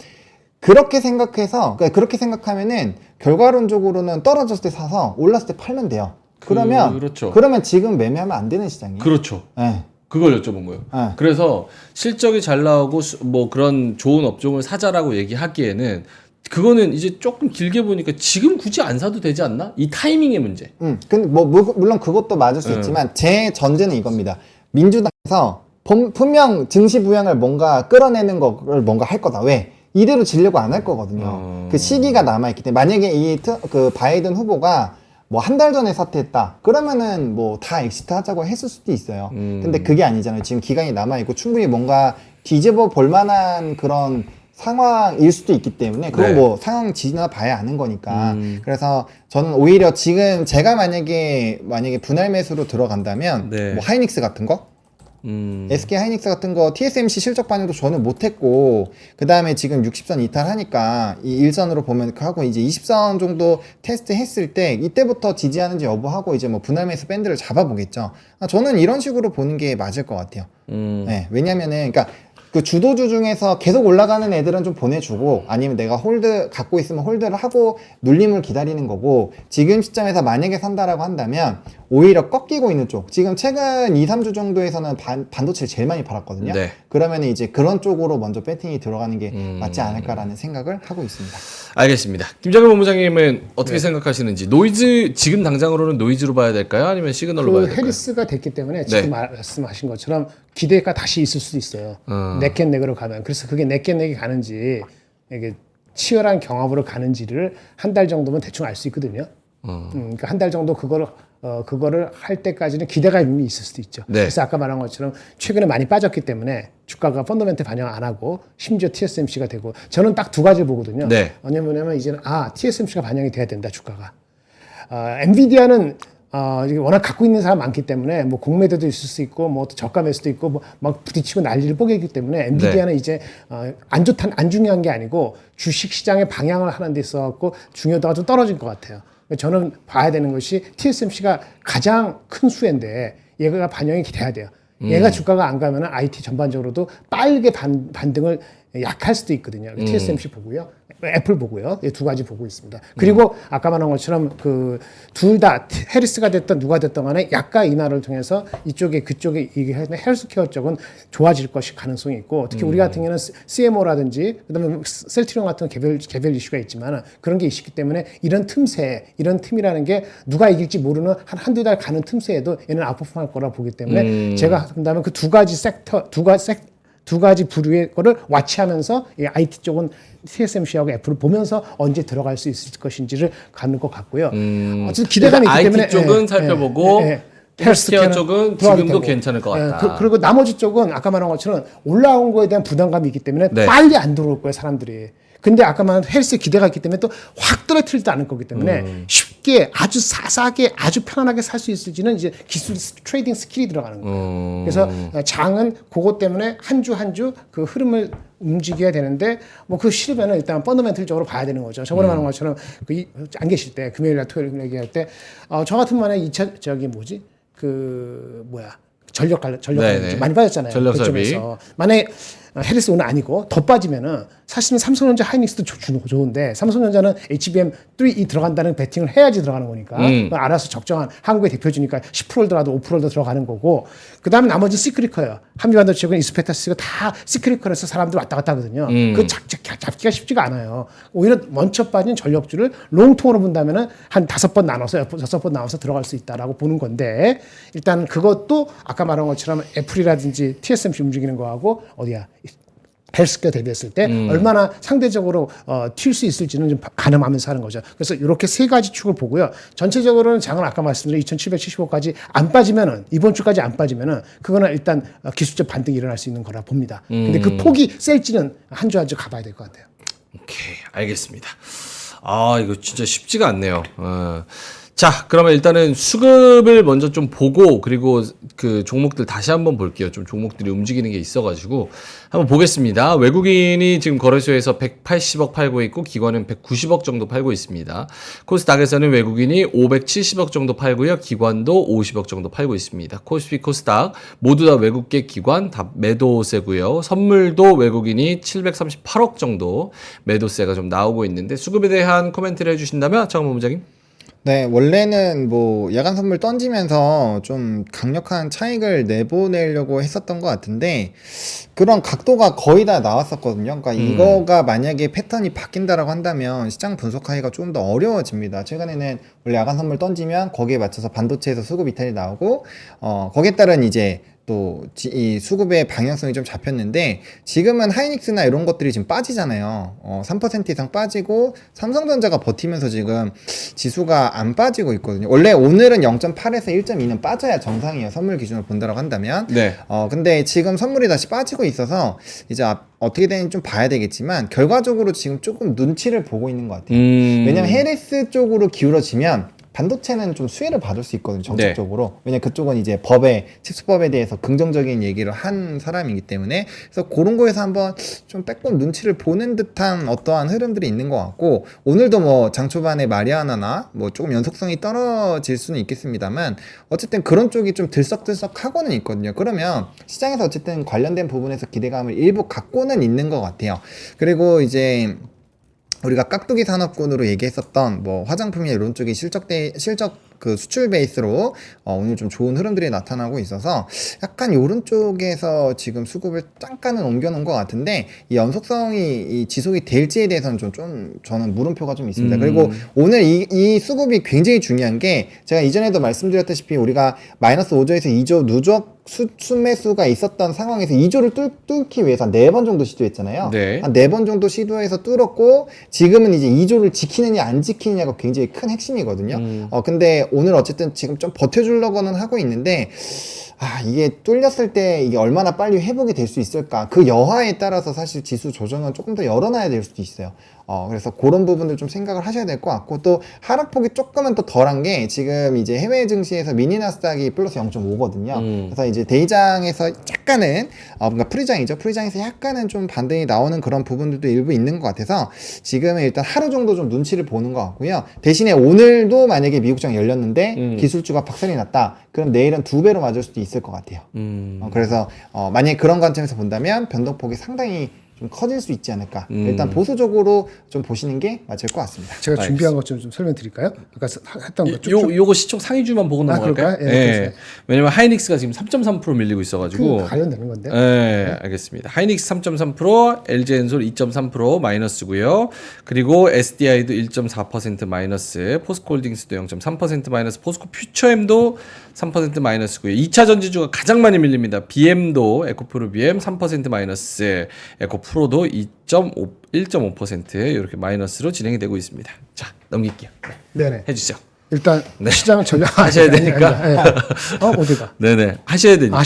그렇게 생각해서 그러니까 그렇게 생각하면은 결과론적으로는 떨어졌을 때 사서 올랐을 때 팔면 돼요. 그러면 그렇죠. 그러면 지금 매매하면 안 되는 시장이에요. 그렇죠. 네. 그걸 여쭤본 거예요. 네. 그래서 실적이 잘 나오고 뭐 그런 좋은 업종을 사자라고 얘기하기에는 그거는 이제 조금 길게 보니까 지금 굳이 안 사도 되지 않나? 이 타이밍의 문제. 근데 뭐 물론 그것도 맞을 수 있지만 제 전제는 이겁니다. 민주당에서 분명 증시 부양을 뭔가 끌어내는 거를 뭔가 할 거다. 왜? 이대로 지려고 안 할 거거든요. 그 시기가 남아있기 때문에 만약에 그 바이든 후보가 뭐 한 달 전에 사퇴했다. 그러면은 뭐 다 엑시트 하자고 했을 수도 있어요. 근데 그게 아니잖아요. 지금 기간이 남아있고 충분히 뭔가 뒤집어 볼 만한 그런 상황일 수도 있기 때문에 그건 네. 뭐 상황 지나봐야 아는 거니까. 그래서 저는 오히려 지금 제가 만약에 분할 매수로 들어간다면 네. 뭐 하이닉스 같은 거 SK 하이닉스 같은 거 TSMC 실적 반영도 전혀 못했고 그 다음에 지금 60선 이탈하니까 이 일선으로 보면 하고 이제 20선 정도 테스트 했을 때 이때부터 지지하는지 여부하고 이제 뭐 분할 매수 밴드를 잡아보겠죠. 저는 이런 식으로 보는 게 맞을 것 같아요. 네, 왜냐면은 그러니까 그 주도주 중에서 계속 올라가는 애들은 좀 보내주고 아니면 내가 갖고 있으면 홀드를 하고 눌림을 기다리는 거고 지금 시점에서 만약에 산다라고 한다면 오히려 꺾이고 있는 쪽 지금 최근 2, 3주 정도에서는 반도체를 제일 많이 팔았거든요. 네. 그러면 이제 그런 쪽으로 먼저 배팅이 들어가는 게 맞지 않을까라는 생각을 하고 있습니다. 알겠습니다. 김정일 본부장님은 어떻게 생각하시는지 지금 당장으로는 노이즈로 봐야 될까요? 아니면 시그널로 봐야 그 될까요? 해리스가 됐기 때문에 지금 말씀하신 것처럼 기대가 다시 있을 수도 있어요. 넥앤넥으로 가면 그래서 그게 넥앤넥이 가는지 이게 치열한 경합으로 가는지를 한 달 정도면 대충 알 수 있거든요. 그러니까 한 달 정도 그거를 할 때까지는 기대가 이미 있을 수도 있죠. 네. 그래서 아까 말한 것처럼 최근에 많이 빠졌기 때문에 주가가 펀더멘트 반영 안 하고 심지어 TSMC가 되고 저는 딱 두 가지를 보거든요. 네. 뭐냐면 이제는 TSMC가 반영이 돼야 된다 주가가. 엔비디아는 이게 워낙 갖고 있는 사람 많기 때문에 뭐 공매도도 있을 수 있고 뭐 또 저가 매수도 있고 뭐 막 부딪히고 난리를 뽀개기 때문에 엔비디아는 이제 안 중요한 게 아니고 주식 시장의 방향을 하는 데 있어갖고 중요도가 좀 떨어질 것 같아요. 저는 봐야 되는 것이 TSMC가 가장 큰 수혜인데 얘가 반영이 돼야 돼요. 얘가 주가가 안 가면은 IT 전반적으로도 빠르게 반등을 약할 수도 있거든요. TSMC 보고요. 애플 보고요. 이 두 가지 보고 있습니다. 그리고 아까 말한 것처럼 그 둘 다 해리스가 됐던 누가 됐던 간에 약가 인하를 통해서 이쪽에 그쪽에 이게 헬스케어 쪽은 좋아질 것이 가능성이 있고 특히 우리 같은 경우는 CMO라든지 그다음에 셀트리온 같은 개별 이슈가 있지만 그런 게 있기 때문에 이런 틈이라는 게 누가 이길지 모르는 한두 달 가는 틈새에도 얘는 아웃퍼폼할 거라 보기 때문에 제가 한다면 그 두 가지 두 가지 부류의 거를 와치하면서 이 IT 쪽은 TSMC하고 애플을 보면서 언제 들어갈 수 있을 것인지를 가는 것 같고요. 어쨌든 기대감이 있기 때문에 IT 쪽은 살펴보고 헬스케어 쪽은 지금도 괜찮을 것 같다. 그리고 나머지 쪽은 아까 말한 것처럼 올라온 거에 대한 부담감이 있기 때문에 네. 빨리 안 들어올 거예요, 사람들이. 근데 아까 말한 헬스에 기대가 있기 때문에 또 확 떨어뜨리지도 않을 거기 때문에 쉽게 아주 싸게 아주 편안하게 살 수 있을지는 이제 기술 트레이딩 스킬이 들어가는 거예요. 그래서 장은 그것 때문에 한 주 한 주 그 흐름을 움직여야 되는데 뭐 그 싫으면은 일단 펀더멘털적으로 봐야 되는 거죠. 저번에 말한 것처럼 안 계실 때 금요일날 토요일 얘기할 때 저 같은 만에 전력 많이 빠졌잖아요. 전력 설비. 만약에 해리스 오늘 아니고 더 빠지면은 사실은 삼성전자 하이닉스도 좋은데 삼성전자는 HBM3 들어간다는 베팅을 해야지 들어가는 거니까 알아서 적정한 한국의 대표주니까 10%더라도 5%더 들어가는 거고 그 다음에 나머지 시크릿커예요. 한미반도체는 이스페타스가 다 시크릿커에서 사람들 왔다 갔다 하거든요. 그거 잡기가 쉽지가 않아요. 오히려 먼저 빠진 전력주를 롱통으로 본다면은 한 5번 나눠서 들어갈 수 있다라고 보는 건데 일단 그것도 아까 말한 것처럼 애플이라든지 TSMC 움직이는 거하고 헬스케어 대비했을 때 얼마나 상대적으로 튈 수 있을지는 좀 가늠하면서 하는 거죠. 그래서 이렇게 세 가지 축을 보고요. 전체적으로는 장은 아까 말씀드린 2,775까지 안 빠지면은 이번 주까지 안 빠지면은 그거는 일단 기술적 반등이 일어날 수 있는 거라 봅니다. 근데 그 폭이 셀지는 한 주 한 주 가봐야 될 것 같아요. 오케이, 알겠습니다. 이거 진짜 쉽지가 않네요. 자, 그러면 일단은 수급을 먼저 좀 보고 그리고 그 종목들 다시 한번 볼게요. 좀 종목들이 움직이는 게 있어가지고 한번 보겠습니다. 외국인이 지금 거래소에서 180억 팔고 있고 기관은 190억 정도 팔고 있습니다. 코스닥에서는 외국인이 570억 정도 팔고요. 기관도 50억 정도 팔고 있습니다. 코스피, 코스닥 모두 다 외국계 기관 다 매도세고요. 선물도 외국인이 738억 정도 매도세가 좀 나오고 있는데 수급에 대한 코멘트를 해주신다면 장원 본부장님. 네, 원래는 뭐 야간 선물 던지면서 좀 강력한 차익을 내보내려고 했었던 것 같은데 그런 각도가 거의 다 나왔었거든요. 그러니까 이거가 만약에 패턴이 바뀐다라고 한다면 시장 분석하기가 좀 더 어려워집니다. 최근에는 원래 야간 선물 던지면 거기에 맞춰서 반도체에서 수급 이탈이 나오고 거기에 따른 이제 또 이 수급의 방향성이 좀 잡혔는데 지금은 하이닉스나 이런 것들이 지금 빠지잖아요. 3% 이상 빠지고 삼성전자가 버티면서 지금 지수가 안 빠지고 있거든요. 원래 오늘은 0.8에서 1.2는 빠져야 정상이에요. 선물 기준으로 본다라고 한다면. 네. 근데 지금 선물이 다시 빠지고 있어서 이제 어떻게 되는지 좀 봐야 되겠지만 결과적으로 지금 조금 눈치를 보고 있는 것 같아요. 왜냐면 해리스 쪽으로 기울어지면 반도체는 좀 수혜를 받을 수 있거든요, 정책적으로. 네. 왜냐면 그쪽은 이제 칩스법에 대해서 긍정적인 얘기를 한 사람이기 때문에. 그래서 그런 거에서 한번 좀 빼꼼 눈치를 보는 듯한 어떠한 흐름들이 있는 것 같고, 오늘도 뭐 장초반에 마리아나나 뭐 조금 연속성이 떨어질 수는 있겠습니다만, 어쨌든 그런 쪽이 좀 들썩들썩 하고는 있거든요. 그러면 시장에서 어쨌든 관련된 부분에서 기대감을 일부 갖고는 있는 것 같아요. 그리고 이제 우리가 깍두기 산업군으로 얘기했었던 뭐 화장품이나 이런 쪽이 실적 그 수출 베이스로 오늘 좀 좋은 흐름들이 나타나고 있어서 약간 요런 쪽에서 지금 수급을 잠깐은 옮겨놓은 것 같은데 이 연속성이 이 지속이 될지에 대해서는 좀 저는 물음표가 좀 있습니다. 그리고 오늘 이 수급이 굉장히 중요한 게 제가 이전에도 말씀드렸다시피 우리가 마이너스 5조에서 2조 누적 순매수가 있었던 상황에서 2조를 뚫기 위해서 한 4번 정도 시도했잖아요. 네. 한 4번 정도 시도해서 뚫었고 지금은 이제 2조를 지키느냐 안 지키느냐가 굉장히 큰 핵심이거든요. 근데 오늘 어쨌든 지금 좀 버텨주려고는 하고 있는데 이게 뚫렸을 때 이게 얼마나 빨리 회복이 될 수 있을까 그 여하에 따라서 사실 지수 조정은 조금 더 열어놔야 될 수도 있어요. 그래서 그런 부분들 좀 생각을 하셔야 될 것 같고 또 하락폭이 조금은 더 덜한 게 지금 이제 해외 증시에서 미니 나스닥이 플러스 0.5거든요. 그래서 이제 대장에서 약간은 뭔가 프리장이죠. 프리장에서 약간은 좀 반등이 나오는 그런 부분들도 일부 있는 것 같아서 지금은 일단 하루 정도 좀 눈치를 보는 것 같고요. 대신에 오늘도 만약에 미국장 열렸는데 기술주가 박살이 났다. 그럼 내일은 2배로 맞을 수도 있을 것 같아요. 그래서 만약에 그런 관점에서 본다면 변동폭이 상당히 좀 커질 수 있지 않을까. 일단 보수적으로 좀 보시는 게 맞을 것 같습니다. 제가 준비한 것 좀 설명드릴까요? 아까 했던 거 쭉. 요거 시총 상위주만 보고 넘어갈까요? 그럴까요? 예, 왜냐면 하이닉스가 지금 3.3% 밀리고 있어가지고. 관련되는 건데. 알겠습니다. 하이닉스 3.3%, LG엔솔 2.3% 마이너스고요. 그리고 SDI도 1.4% 마이너스, 포스코홀딩스도 0.3% 마이너스, 포스코 퓨처엠도 3% 마이너스고요. 2차 전지주가 가장 많이 밀립니다. BM도 에코프로 BM 3% 마이너스, 에코프로도 1.5% 이렇게 마이너스로 진행이 되고 있습니다. 자, 넘길게요. 네네. 해주세요. 일단 시장 전략 하셔야 되니까. 어디가? 네네. 하셔야 되니까.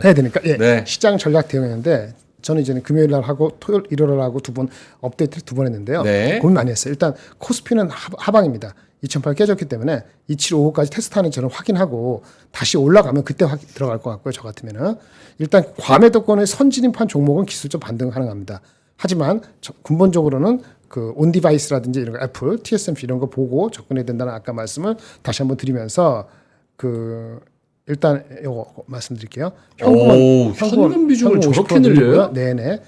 해야 되니까. 예. 네. 시장 전략 대응했는데 저는 이제는 금요일 날 하고 토요일 일요일 날 하고 두 번 업데이트를 두 번 했는데요. 네. 고민 많이 했어요. 일단 코스피는 하방입니다. 2008 깨졌기 때문에 2755까지 테스트하는 저는 확인하고 다시 올라가면 그때 들어갈 것 같고요. 저 같으면은 일단 과매도권의 선진입한 종목은 기술적 반등 가능합니다. 하지만 근본적으로는 그 온디바이스라든지 이런 거 애플, TSMC 이런 거 보고 접근해야 된다는 아까 말씀을 다시 한번 드리면서 그 일단 요거 말씀드릴게요. 현금 비중을 저렇게 50% 늘려요? 네네.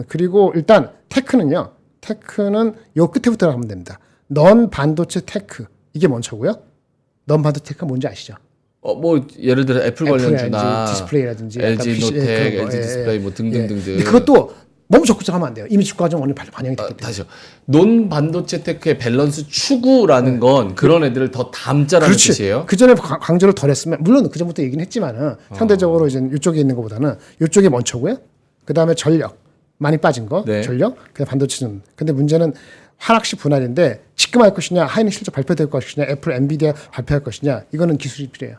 그리고 일단 테크는요. 테크는 요 끝에부터 하면 됩니다. 넌 반도체 테크 이게 뭔저고요? 넌 반도체 테크가 뭔지 아시죠? 뭐 예를 들어 애플 관련주나 디스플레이라든지 LG 약간 노텍, 그런 거, LG 디스플레이 뭐 등등등등. 근데 그것도 너무 적극적하면 안 돼요. 이미 주가 좀 어느 반영이 됐기 때문에. 다시요. 논 반도체 테크의 밸런스 추구라는 건 그런 애들을 더 담자라는 그렇지. 뜻이에요. 그 전에 강조를 덜 했으면 물론 그 전부터 얘기는 했지만은 상대적으로 이제 이쪽에 있는 것보다는 이쪽이 먼저고요. 그 다음에 전력 많이 빠진 거 네. 전력. 그 반도체는. 근데 문제는 하락시 분할인데 지금 할 것이냐, 하이닉 실적 발표될 것이냐, 애플, 엔비디아 발표할 것이냐, 이거는 기술이 필요해요.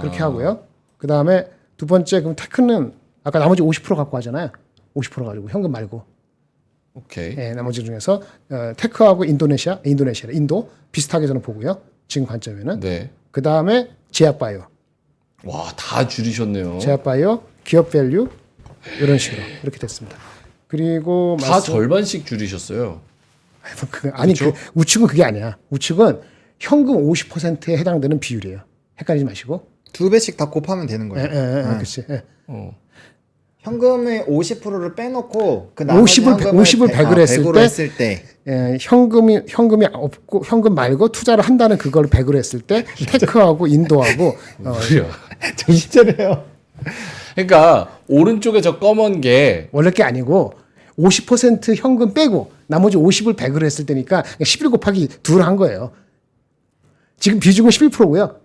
그렇게 하고요. 그 다음에 두 번째 그럼 테크는 아까 나머지 50% 갖고 하잖아요. 50% 가지고 현금 말고. 오케이. 예, 나머지 중에서 테크하고 인도 비슷하게 저는 보고요. 지금 관점에는. 네. 그 다음에 제약바이오, 와, 다 줄이셨네요. 제약바이오, 기업 밸류 이런 식으로 이렇게 됐습니다. 그리고 다 절반씩 줄이셨어요. 아니 그렇죠? 그 우측은 그게 아니야. 우측은 현금 50%에 해당되는 비율이에요. 헷갈리지 마시고. 2배씩 다 곱하면 되는 거예요. 그렇지. 현금의 50%를 빼놓고 그 나머지 50을 100을 했을 때 현금이 없고 현금 말고 투자를 한다는 그걸 100으로 했을 때 테크하고 인도하고 정신 차려요. 그러니까 오른쪽에 저 검은 게 원래 게 아니고 50% 현금 빼고 나머지 50을 100으로 했을 때니까 11 곱하기 2를 한 거예요. 지금 비중은 11%고요.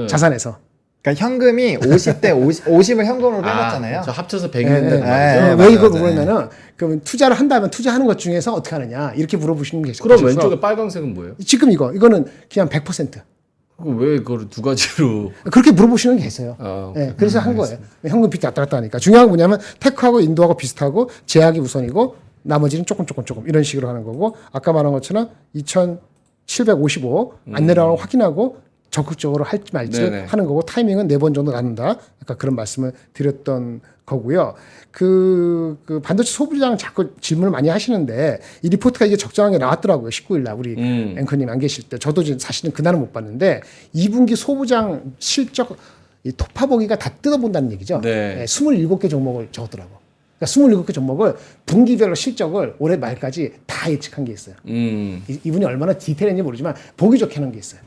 자산에서. 그러니까 현금이 50대 50을 현금으로 빼놨잖아요. 저 합쳐서 100이 된다는 말이죠. 왜 맞아요, 이걸 맞아요. 물으면은 그러면 투자를 한다면 투자하는 것 중에서 어떻게 하느냐 이렇게 물어보시는 게 있어요. 그럼 왼쪽에 빨강색은 뭐예요? 지금 이거는 그냥 100%. 왜 그걸 두 가지로 그렇게 물어보시는 게 있어요. 오케이. 그래서 한 거예요. 현금 빚 왔다 갔다 하니까. 중요한 건 뭐냐면 테크하고 인도하고 비슷하고 제약이 우선이고 나머지는 조금 이런 식으로 하는 거고 아까 말한 것처럼 2,755 안 내려가는 걸 확인하고 적극적으로 할지 말지 네네. 하는 거고 타이밍은 4번 정도 나눈다. 약간 그런 말씀을 드렸던 거고요. 그 반도체 소비장 자꾸 질문을 많이 하시는데 이 리포트가 이게 적정하게 나왔더라고요. 19일 날 우리 앵커님 안 계실 때 저도 사실은 그날은 못 봤는데 2분기 소비장 실적 이 토파보기가 다 뜯어본다는 얘기죠. 네. 27개 종목을 적었더라고. 그러니까 27개 종목을 분기별로 실적을 올해 말까지 다 예측한 게 있어요. 이분이 얼마나 디테일했는지 모르지만 보기 좋게 하는 게 있어요.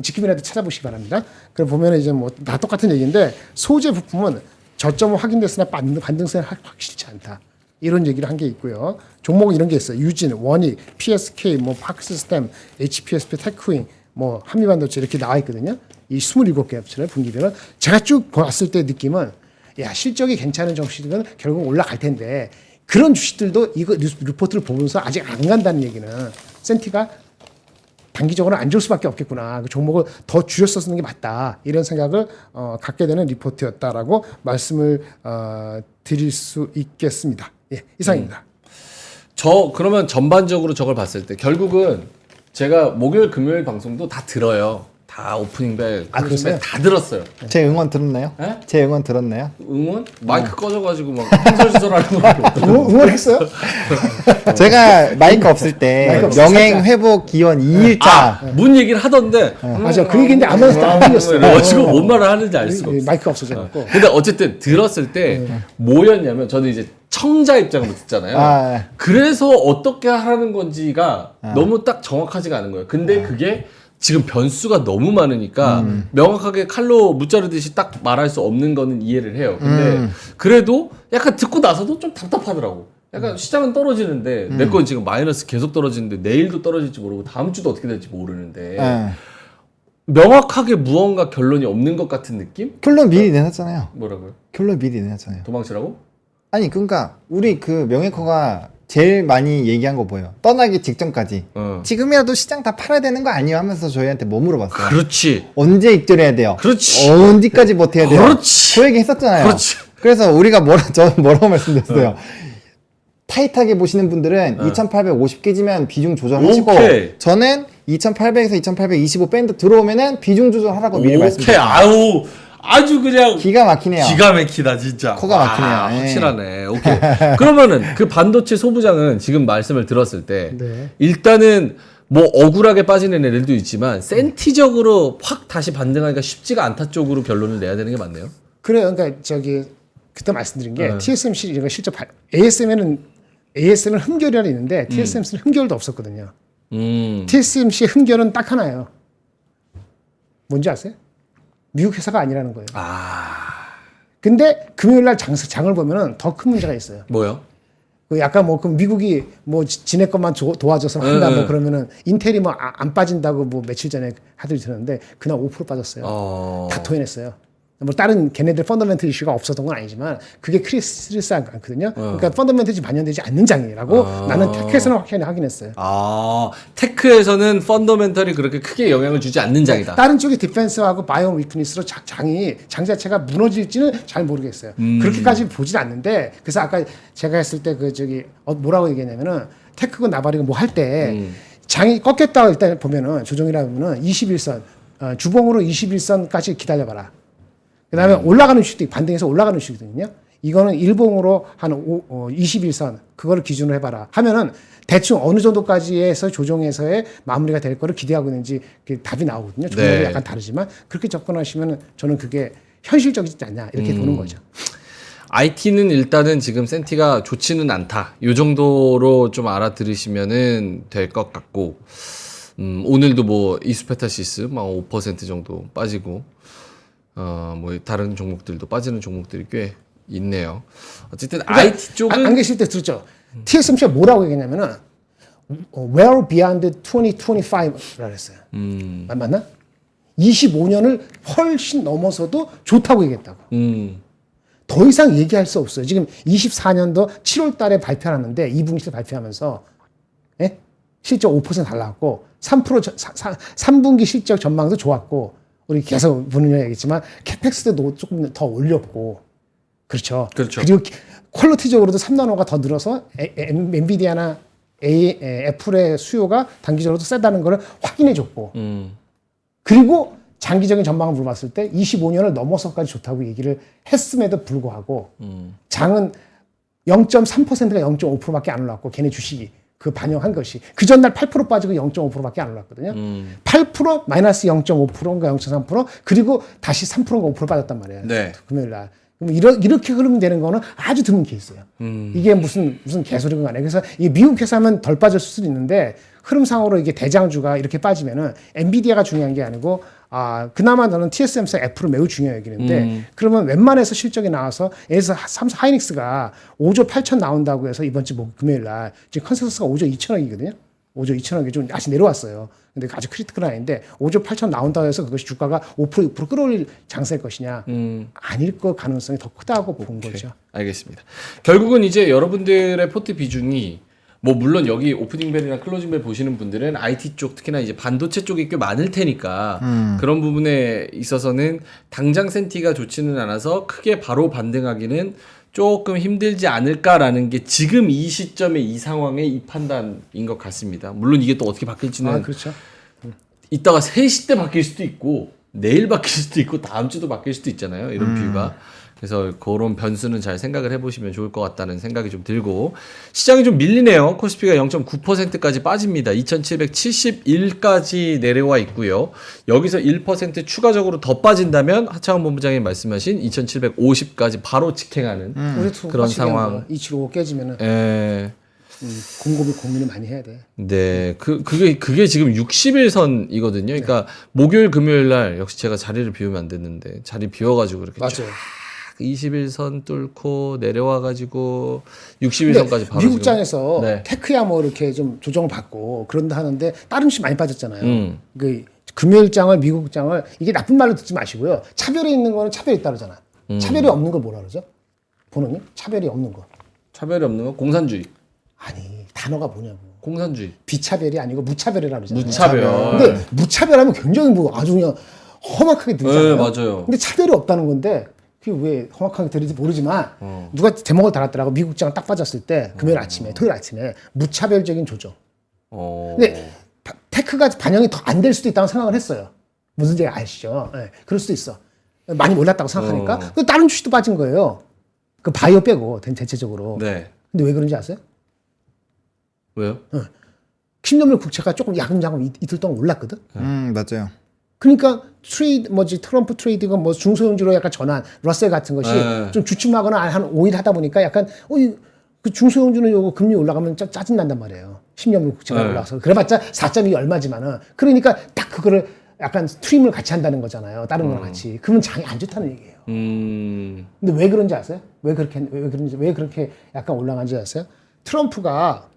지금이라도 찾아보시기 바랍니다. 그럼 보면 이제 뭐 다 똑같은 얘기인데 소재 부품은 저점은 확인됐으나 반등세는 확실치 않다. 이런 얘기를 한 게 있고요. 종목은 이런 게 있어요. 유진, 원익, PSK, 뭐 파크시스템, HPSP, 테크윙, 뭐 한미반도체 이렇게 나와 있거든요. 이 27개 업체를 분기별로 제가 쭉 봤을 때 느낌은 야 실적이 괜찮은 정식은 결국 올라갈 텐데 그런 주식들도 이거 리포트를 보면서 아직 안 간다는 얘기는 센티가 단기적으로 안 좋을 수밖에 없겠구나. 그 종목을 더 줄여서 쓰는 게 맞다. 이런 생각을 갖게 되는 리포트였다라고 말씀을 드릴 수 있겠습니다. 예, 이상입니다. 그러면 전반적으로 저걸 봤을 때 결국은 제가 목요일 금요일 방송도 다 들어요. 다 오프닝 아, 클로징 그랬어요? 벨 다 들었어요. 제 응원 들었나요? 에? 제 응원 들었나요? 응원? 마이크 꺼져가지고 막 횡설수설하는 거. 응원했어요? 제가 마이크 없을 때 마이크 없을 때 명행 회복 기원 2일차 아, 문 얘기를 하던데. 맞아. 그 얘기인데 아무한테도 안 들렸어요. 이래가지고 뭔 말을 하는지 알 수가 없어. 마이크가 없어져갖고. 근데 어쨌든 들었을 때 뭐였냐면 저는 이제 청자 입장으로 듣잖아요. 아, 그래서 어떻게 하라는 건지가 너무 딱 정확하지가 않은 거예요. 근데 그게 지금 변수가 너무 많으니까 명확하게 칼로 무자르듯이 딱 말할 수 없는 거는 이해를 해요. 근데 그래도 약간 듣고 나서도 좀 답답하더라고. 약간 시장은 떨어지는데 내 건 지금 마이너스 계속 떨어지는데 내일도 떨어질지 모르고 다음 주도 어떻게 될지 모르는데 명확하게 무언가 결론이 없는 것 같은 느낌? 결론 미리 내놨잖아요. 뭐라고요? 결론 미리 내놨잖아요. 도망치라고? 아니 그러니까 우리 그 명예커가 제일 많이 얘기한 거 뭐예요? 떠나기 직전까지 지금이라도 시장 다 팔아야 되는 거 아니에요? 하면서 저희한테 뭐 물어봤어요? 그렇지. 언제 익절해야 돼요? 그렇지. 언제까지 버텨야 돼요? 그렇지. 그 얘기 했었잖아요. 그렇지. 그래서 우리가 뭐라고 말씀드렸어요? 타이트하게 보시는 분들은 2850 깨지면 비중 조절하시고 오케이. 저는 2800에서 2825 밴드 들어오면은 비중 조절하라고 미리 오케이. 말씀드렸어요. 아우 아주 그냥 기가 막히네요. 기가 막히다 진짜. 코가 막히네요. 아, 예. 확실하네. 오케이. 그러면은 그 반도체 소부장은 지금 말씀을 들었을 때 네. 일단은 뭐 억울하게 빠지는 애들도 있지만 센티적으로 확 다시 반등하기가 쉽지가 않다 쪽으로 결론을 내야 되는 게 맞네요. 그래요. 그러니까 저기 그때 말씀드린 게 TSMC 이런 거 실제 ASM에는 흠결이 있는데 TSMC는 흠결도 없었거든요. TSMC의 흠결은 딱 하나예요. 뭔지 아세요? 미국 회사가 아니라는 거예요. 근데 금요일 날 장을 보면은 더 큰 문제가 있어요. 뭐요? 그 약간 뭐 그럼 미국이 뭐 지네 것만 도와줘서 한다 뭐 그러면은 인텔이 뭐 안 빠진다고 뭐 며칠 전에 하더니 들었는데 그날 5% 빠졌어요. 다 토해냈어요. 뭐 다른 걔네들 펀더멘털 이슈가 없었던 건 아니지만 그게 크리스마스 않거든요. 그러니까 펀더멘털이 반영되지 않는 장이라고 나는 테크에서는 확인했어요. 아 테크에서는 펀더멘털이 그렇게 크게 영향을 주지 않는 장이다. 다른 쪽이 디펜스하고 바이오 위크니스로 장 자체가 무너질지는 잘 모르겠어요. 그렇게까지 보진 않는데 그래서 아까 제가 했을 때 그 저기 뭐라고 얘기했냐면은 테크고 나발이고 뭐 할 때 장이 꺾였다고 일단 보면은 조정이라 보면은 21선 주봉으로 21선까지 기다려봐라. 그다음에 올라가는 슈팅 반등해서 올라가는 슈팅이거든요. 이거는 일봉으로 한 21선 그거를 기준으로 해봐라 하면은 대충 어느 정도까지 해서 조정에서의 마무리가 될 거를 기대하고 있는지 답이 나오거든요. 조정이 네. 약간 다르지만 그렇게 접근하시면은 저는 그게 현실적이지 않냐 이렇게 보는 거죠. IT는 일단은 지금 센티가 좋지는 않다. 이 정도로 좀 알아들으시면은 될 것 같고, 오늘도 뭐 이수페타시스 막 5% 정도 빠지고, 뭐 다른 종목들도 빠지는 종목들이 꽤 있네요. 어쨌든 그러니까 IT 쪽은 안 계실 때 들었죠. TSMC가 뭐라고 얘기했냐면은 well beyond 2025라 그랬어요. 맞나? 25년을 훨씬 넘어서도 좋다고 얘기했다고. 더 이상 얘기할 수 없어요. 지금 24년도 7월 달에 발표하는데 2분기를 발표하면서 예? 실적 5% 달라왔고 3분기 실적 전망도 좋았고 우리 계속 보는 얘기겠지만 캐펙스도 조금 더 올렸고 그렇죠. 그렇죠. 그리고 퀄리티적으로도 3나노가 더 늘어서 엔비디아나 애플의 수요가 단기적으로도 세다는 걸 확인해 줬고 그리고 장기적인 전망을 물어봤을 때 25년을 넘어서까지 좋다고 얘기를 했음에도 불구하고 장은 0.3%가 0.5%밖에 안 올랐고 걔네 주식이 그 반영한 것이 그 전날 8% 빠지고 0.5%밖에 안 올랐거든요. 8% 마이너스 0.5%인가 0.3% 그리고 다시 3%인가 5% 빠졌단 말이에요. 네. 금요일 날. 그럼 이렇게 흐르면 되는 거는 아주 드문 케이스예요. 이게 무슨 개소리가 아니에요. 그래서 이 미국 회사면 덜 빠질 수도 있는데 흐름상으로 이게 대장주가 이렇게 빠지면은 엔비디아가 중요한 게 아니고 그나마 너는 TSMC 애플은 매우 중요해 여기는데 그러면 웬만해서 실적이 나와서 예를 삼성 하이닉스가 5조 8천 나온다고 해서 이번 주 금요일 날 지금 컨센서스가 5조 2천억이거든요. 5조 2천억이 좀 다시 내려왔어요. 근데 아주 크리티컬은 아닌데 5조 8천 나온다고 해서 그것이 주가가 5% 6% 끌어올릴 장세일 것이냐 아닐 거 가능성이 더 크다고 본 거죠. 알겠습니다. 결국은 이제 여러분들의 포트 비중이 뭐 물론 여기 오프닝벨이나 클로징벨 보시는 분들은 IT 쪽 특히나 이제 반도체 쪽이 꽤 많을 테니까 그런 부분에 있어서는 당장 센티가 좋지는 않아서 크게 바로 반등하기는 조금 힘들지 않을까라는 게 지금 이 시점의 이 상황의 이 판단인 것 같습니다. 물론 이게 또 어떻게 바뀔지는 그렇죠. 이따가 3시 때 바뀔 수도 있고 내일 바뀔 수도 있고 다음 주도 바뀔 수도 있잖아요. 이런 뷰가. 그래서 그런 변수는 잘 생각을 해보시면 좋을 것 같다는 생각이 좀 들고 시장이 좀 밀리네요. 코스피가 0.9%까지 빠집니다. 2771까지 내려와 있고요. 여기서 1% 추가적으로 더 빠진다면 하창원 본부장이 말씀하신 2750까지 바로 직행하는 그런 상황. 275 깨지면은 예. 고민을 많이 해야 돼. 네, 그게 지금 60일선이거든요. 그러니까 목요일, 금요일 날 역시 제가 자리를 비우면 안 됐는데 자리 비워가지고 이렇게 맞아요. 21선 뚫고 내려와가지고 61선까지 바로 미국장에서 지금. 네. 테크야 뭐 이렇게 좀 조정을 받고 그런다 하는데 다른 주식 많이 빠졌잖아요. 그 금요일장을 미국장을 이게 나쁜 말로 듣지 마시고요. 차별이 있는 거는 차별이 있다 그러잖아. 차별이 없는 걸 뭐라 그러죠? 보노님? 차별이 없는 거. 차별이 없는 건 공산주의. 아니 단어가 뭐냐고. 공산주의. 비차별이 아니고 무차별이라 그러잖아요. 무차별. 근데 무차별하면 굉장히 뭐 아주 그냥 험악하게 들리잖아요. 네, 맞아요. 근데 차별이 없다는 건데 그게 왜 험악하게 들리는지 모르지만 누가 제목을 달았더라고. 미국장 딱 빠졌을 때 금요일 아침에 토요일 아침에 무차별적인 조정. 근데 테크가 반영이 더 안 될 수도 있다고 생각을 했어요. 무슨 얘기 아시죠? 네, 그럴 수도 있어. 많이 올랐다고 생각하니까 그 다른 주식도 빠진 거예요. 그 바이오 빼고 대체적으로. 네. 근데 왜 그런지 아세요? 왜요? 10년물 국채가 조금 야금야금 이틀 동안 올랐거든. 맞아요. 그러니까 트럼프 트레이드가 뭐 중소형주로 약간 전환, 러셀 같은 것이 네. 좀 주춤하거나 한 5일 하다 보니까 약간 그 중소형주는 요거 금리 올라가면 짜증 난단 말이에요. 10년물 국채가 네. 올라가서 그래봤자 4.2 얼마지만은 그러니까 딱 그거를 약간 트림을 같이 한다는 거잖아요. 다른 거랑 같이. 그러면 장이 안 좋다는 얘기예요. 근데 왜 그런지 아세요? 왜 그렇게 약간 올라간지 아세요? 트럼프가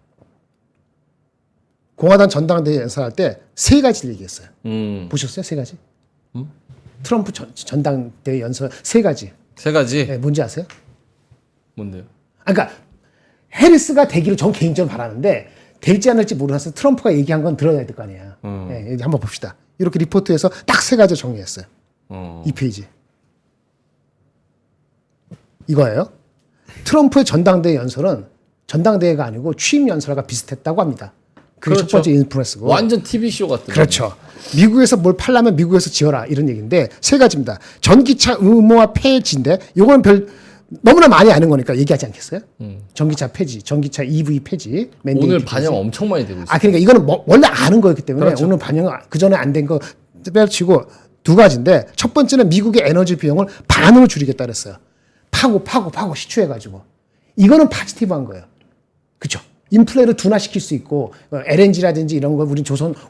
공화당 전당대회 연설할 때 3가지를 얘기했어요. 보셨어요? 3가지? 트럼프 전당대회 연설 3가지. 3가지? 네, 뭔지 아세요? 뭔데요? 그러니까 해리스가 되기를 전 개인적으로 바라는데 될지 안 될지 몰라서 트럼프가 얘기한 건 들어야 될 거 아니에요. 네, 여기 한번 봅시다. 이렇게 리포트에서 딱 3가지 정리했어요. 2페이지. 이거예요. 트럼프의 전당대회 연설은 전당대회가 아니고 취임 연설과 비슷했다고 합니다. 그게 그렇죠. 첫 번째 인프레스고. 완전 TV쇼 같은. 그렇죠. 미국에서 뭘 팔려면 미국에서 지어라 이런 얘기인데 3가지입니다. 전기차 의무화 폐지인데 요거는 너무나 많이 아는 거니까 얘기하지 않겠어요? 전기차 폐지, 전기차 EV 폐지. 오늘 반영 엄청 많이 되고 있어요. 그러니까 이거는 원래 아는 거였기 때문에 그렇죠. 오늘 반영 그 전에 안 된 거 빼치고 2가지인데 첫 번째는 미국의 에너지 비용을 반으로 줄이겠다 그랬어요. 파고 시추해가지고 이거는 파지티브한 거예요. 그렇죠? 인플레를 둔화시킬 수 있고 LNG라든지 이런 거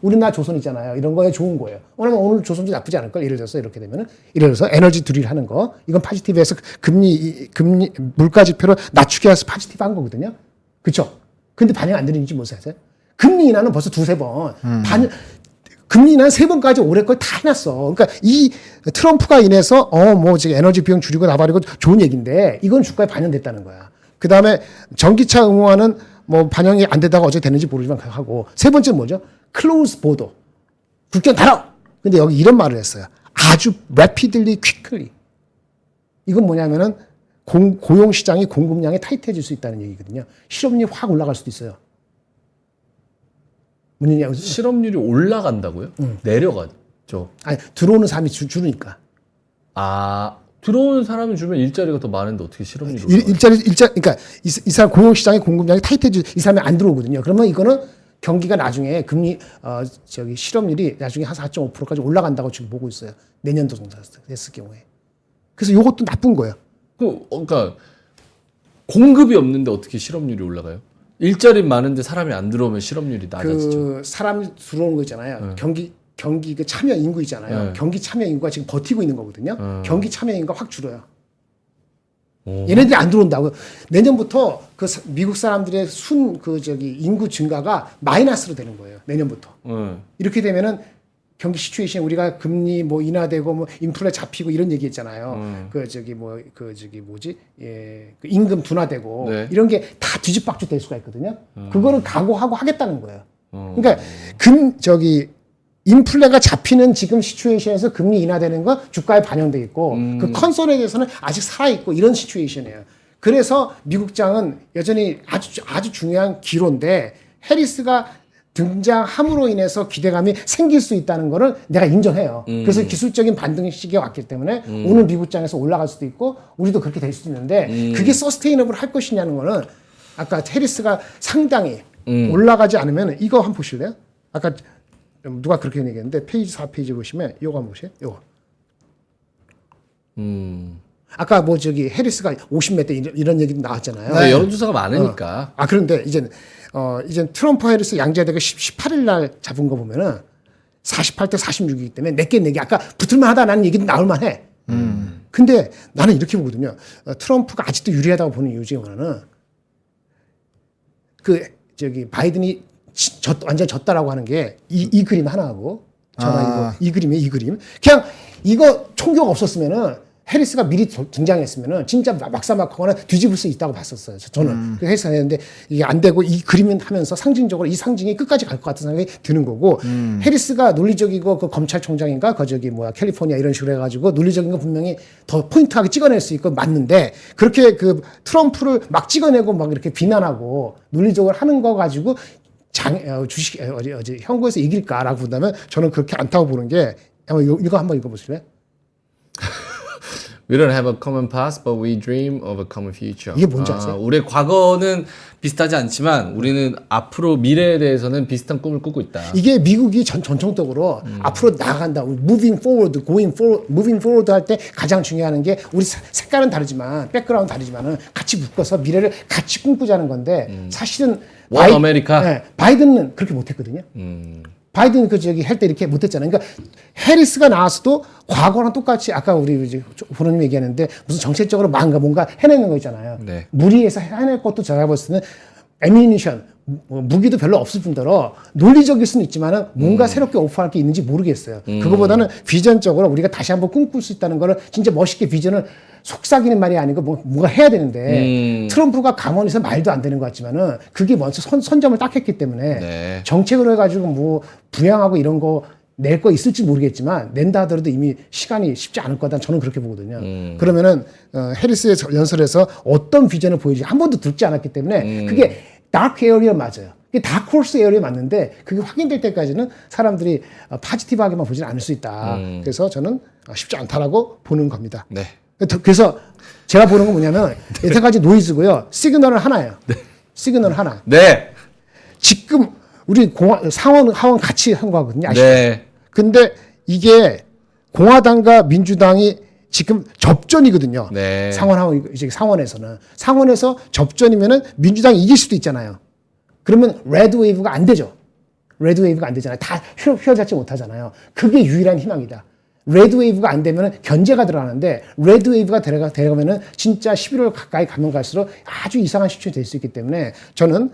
우리나라 조선이잖아요. 이런 거에 좋은 거예요. 왜냐면 오늘 조선도 나쁘지 않을 걸. 예를 들어서 이렇게 되면은 예를 들어서 에너지 드릴 하는 거 이건 파지티브에서 금리 물가 지표를 낮추게 해서 파지티브한 거거든요. 그렇죠? 근데 반영 안 되는지 뭐 아세요? 금리 인하는 벌써 2-3번 금리 인하는 3번까지 올해 걸 다 해놨어. 그러니까 이 트럼프가 인해서 지금 에너지 비용 줄이고 나발이고 좋은 얘기인데 이건 주가에 반영됐다는 거야. 그 다음에 전기차 의무화는 뭐 반영이 안 되다가 어제 됐는지 모르지만 하고 3번째는 뭐죠? 클로즈 보더. 국경 닫아. 근데 여기 이런 말을 했어요. 아주 rapidly, quickly. 이건 뭐냐면은 고용 시장이 공급량이 타이트해질 수 있다는 얘기거든요. 실업률이 확 올라갈 수도 있어요. 뭐냐? 실업률이 올라간다고요? 내려가죠. 아니 들어오는 사람이 줄으니까. 들어오는 사람이 줄면 일자리가 더 많은데 어떻게 실업률이 올라가요? 그러니까 이 사람 고용 시장의 공급량이 타이트해질 이 사람이 안 들어오거든요. 그러면 이거는 경기가 나중에 금리 실업률이 나중에 한 4.5%까지 올라간다고 지금 보고 있어요. 내년도 정도 됐을 경우에. 그래서 이것도 나쁜 거예요. 그러니까 공급이 없는데 어떻게 실업률이 올라가요? 일자리 많은데 사람이 안 들어오면 실업률이 낮아지죠. 사람이 들어오는 거 있잖아요. 경기 그 참여 인구 있잖아요. 경기 참여 인구가 지금 버티고 있는 거거든요. 경기 참여 인구가 확 줄어요. 얘네들이 안 들어온다고. 내년부터 그 미국 사람들의 인구 증가가 마이너스로 되는 거예요. 내년부터. 이렇게 되면은 경기 시츄에이션 우리가 금리 뭐 인하되고 뭐 인플레 잡히고 이런 얘기했잖아요. 그 임금 둔화되고 네. 이런 게 다 뒤집박죽 될 수가 있거든요. 그거를 각오하고 하겠다는 거예요. 그러니까 인플레가 잡히는 지금 시츄에이션에서 금리 인하되는 건 주가에 반영돼 있고 그 컨설에 대해서는 아직 살아 있고 이런 시츄에이션이에요. 그래서 미국장은 여전히 아주 중요한 기로인데 해리스가 등장함으로 인해서 기대감이 생길 수 있다는 거를 내가 인정해요. 그래서 기술적인 반등 시기가 왔기 때문에 오늘 미국장에서 올라갈 수도 있고 우리도 그렇게 될 수도 있는데 그게 서스테이너블 할 것이냐는 거는 아까 해리스가 상당히 올라가지 않으면 이거 한번 보실래요? 아까 누가 그렇게 얘기했는데 페이지 4페이지 보시면 이거 한번 보세요. 이거. 아까 뭐 저기 해리스가 50몇 대 이런 얘기도 나왔잖아요. 네, 여론조사가 많으니까. 그런데 이제 트럼프 해리스 양자대가 18일 날 잡은 거 보면은 48대 46이기 때문에 내게 아까 붙을만 하다라는 얘기도 나올만 해. 근데 나는 이렇게 보거든요. 트럼프가 아직도 유리하다고 보는 이유 중에 하나는 바이든이 완전 졌다라고 하는 게 이 그림 하나하고 이 그림이에요, 이 그림. 그냥 이거 총격 없었으면은 해리스가 미리 등장했으면은 진짜 막사막하거나 뒤집을 수 있다고 봤었어요. 저는. 그래서 했는데 이게 안 되고 이 그림을 하면서 상징적으로 이 상징이 끝까지 갈 것 같은 생각이 드는 거고 해리스가 논리적이고 그 검찰총장인가 캘리포니아 이런 식으로 해가지고 논리적인 거 분명히 더 포인트하게 찍어낼 수 있고 맞는데 그렇게 그 트럼프를 막 찍어내고 막 이렇게 비난하고 논리적으로 하는 거 가지고 현구에서 이길까라고 본다면 저는 그렇게 않다고 보는 게 이거 한번 읽어보실래요? We don't have a common past, but we dream of a common future. 이게 뭔지 아세요? 우리의 과거는 비슷하지 않지만 우리는 앞으로 미래에 대해서는 비슷한 꿈을 꾸고 있다. 이게 미국이 전통적으로 앞으로 나아간다. moving forward, moving forward 할 때 가장 중요한 게 우리 색깔은 다르지만 백그라운드 다르지만은 같이 묶어서 미래를 같이 꿈꾸자는 건데 사실은 One America? 네, 바이든은 그렇게 못했거든요. 바이든 할 때 이렇게 못했잖아요. 그러니까 해리스가 나왔어도 과거랑 똑같이 아까 우리 보노님 얘기하는데 무슨 정책적으로 뭔가 해내는 거 있잖아요. 네. 무리해서 해낼 것도 제가 봤을 때는 애미니션 무기도 별로 없을 뿐더러 논리적일 수는 있지만은 뭔가 새롭게 오프할 게 있는지 모르겠어요. 그거보다는 비전적으로 우리가 다시 한번 꿈꿀 수 있다는 거를 진짜 멋있게 비전을 속삭이는 말이 아니고 뭔가 해야 되는데 트럼프가 가만히서 말도 안 되는 것 같지만은 그게 먼저 선점을 딱 했기 때문에 네. 정책으로 해가지고 뭐 부양하고 이런 거 낼 거 있을지 모르겠지만 낸다 하더라도 이미 시간이 쉽지 않을 거다 저는 그렇게 보거든요. 그러면은 해리스의 연설에서 어떤 비전을 보여주지 한 번도 듣지 않았기 때문에 그게 다크 에어리어 맞아요. 이게 다크호스 에어리어 맞는데 그게 확인될 때까지는 사람들이 파지티브하게만 보지는 않을 수 있다. 그래서 저는 쉽지 않다라고 보는 겁니다. 네. 그래서 제가 보는 건 뭐냐면 여태까지 노이즈고요. 시그널은 하나예요. 시그널 하나. 네. 지금 우리 상원 하원 같이 한 거거든요. 아시죠? 네. 근데 이게 공화당과 민주당이 지금 접전이거든요. 네. 상원에서 접전이면은 민주당이 이길 수도 있잖아요. 그러면 레드 웨이브가 안 되죠. 레드 웨이브가 안 되잖아요. 다 휘어잡지 못하잖아요. 그게 유일한 희망이다. 레드 웨이브가 안 되면 견제가 들어가는데 레드 웨이브가 들어가면은 진짜 11월 가까이 가면 갈수록 아주 이상한 시점이 될 수 있기 때문에 저는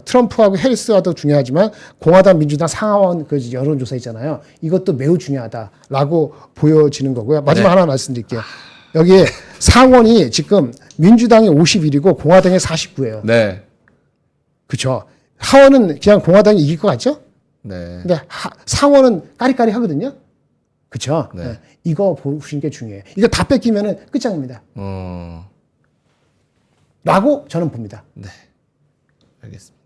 트럼프하고 해리스와도 중요하지만 공화당 민주당 상하원 그 여론조사 있잖아요. 이것도 매우 중요하다라고 보여지는 거고요. 마지막 네. 하나 말씀드릴게요. 여기에 상원이 지금 민주당이 51이고 공화당이 49예요. 네. 그렇죠. 하원은 그냥 공화당이 이길 것 같죠? 네. 근데 상원은 까리까리 하거든요. 그렇죠. 네. 네. 이거 보시는 게 중요해요. 이거 다 뺏기면은 끝장납니다. 라고 저는 봅니다. 네. 알겠습니다.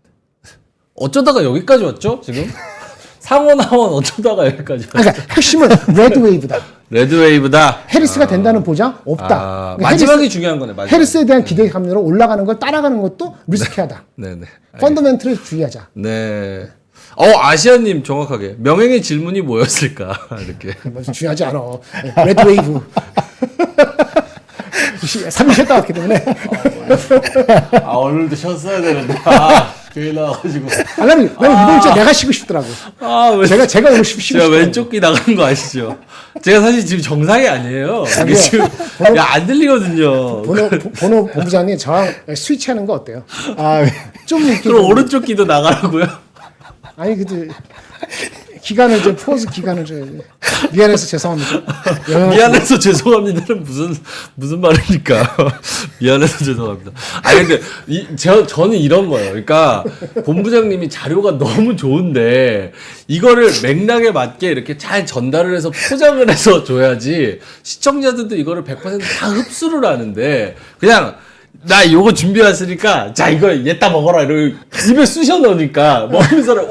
어쩌다가 여기까지 왔죠? 지금? 상원 하원 어쩌다가 여기까지 왔죠? 그러니까 핵심은 레드 웨이브다. 레드 웨이브다. 해리스가 된다는 보장 없다. 그러니까 마지막이 중요한 거네. 마지막. 해리스에 대한 기대감으로 올라가는 걸 따라가는 것도 리스키하다. 네네. 펀더멘트를 주의하자. 네. 아시아님 정확하게 명행의 질문이 뭐였을까? 이렇게. 중요하지 않아. 레드 웨이브. 3일 쉬었다 왔기 때문에. 오늘도 쉬었어야 되는데. 교회 나와가지고. 나는 이번 주에 내가 쉬고 싶더라고. 제가 오늘 쉬고 제가 왼쪽 귀 나간 거 아시죠? 제가 사실 지금 정상이 아니에요. 이게 지금 안 들리거든요. 번호 본부장님 저랑 스위치하는 거 어때요? 좀 이렇게 그럼 오른쪽 귀도 나가라고요? 아니 기간을 좀 포즈 기간을 좀 미안해서 죄송합니다. 미안해서 죄송합니다는 무슨 말입니까? 미안해서 죄송합니다. 근데 저는 이런 거예요. 그러니까 본부장님이 자료가 너무 좋은데 이거를 맥락에 맞게 이렇게 잘 전달을 해서 포장을 해서 줘야지 시청자들도 이거를 100% 다 흡수를 하는데 그냥 나 요거 준비했으니까 자 이거 얘따 먹어라 이러고 입에 쑤셔 넣으니까 먹는 사람이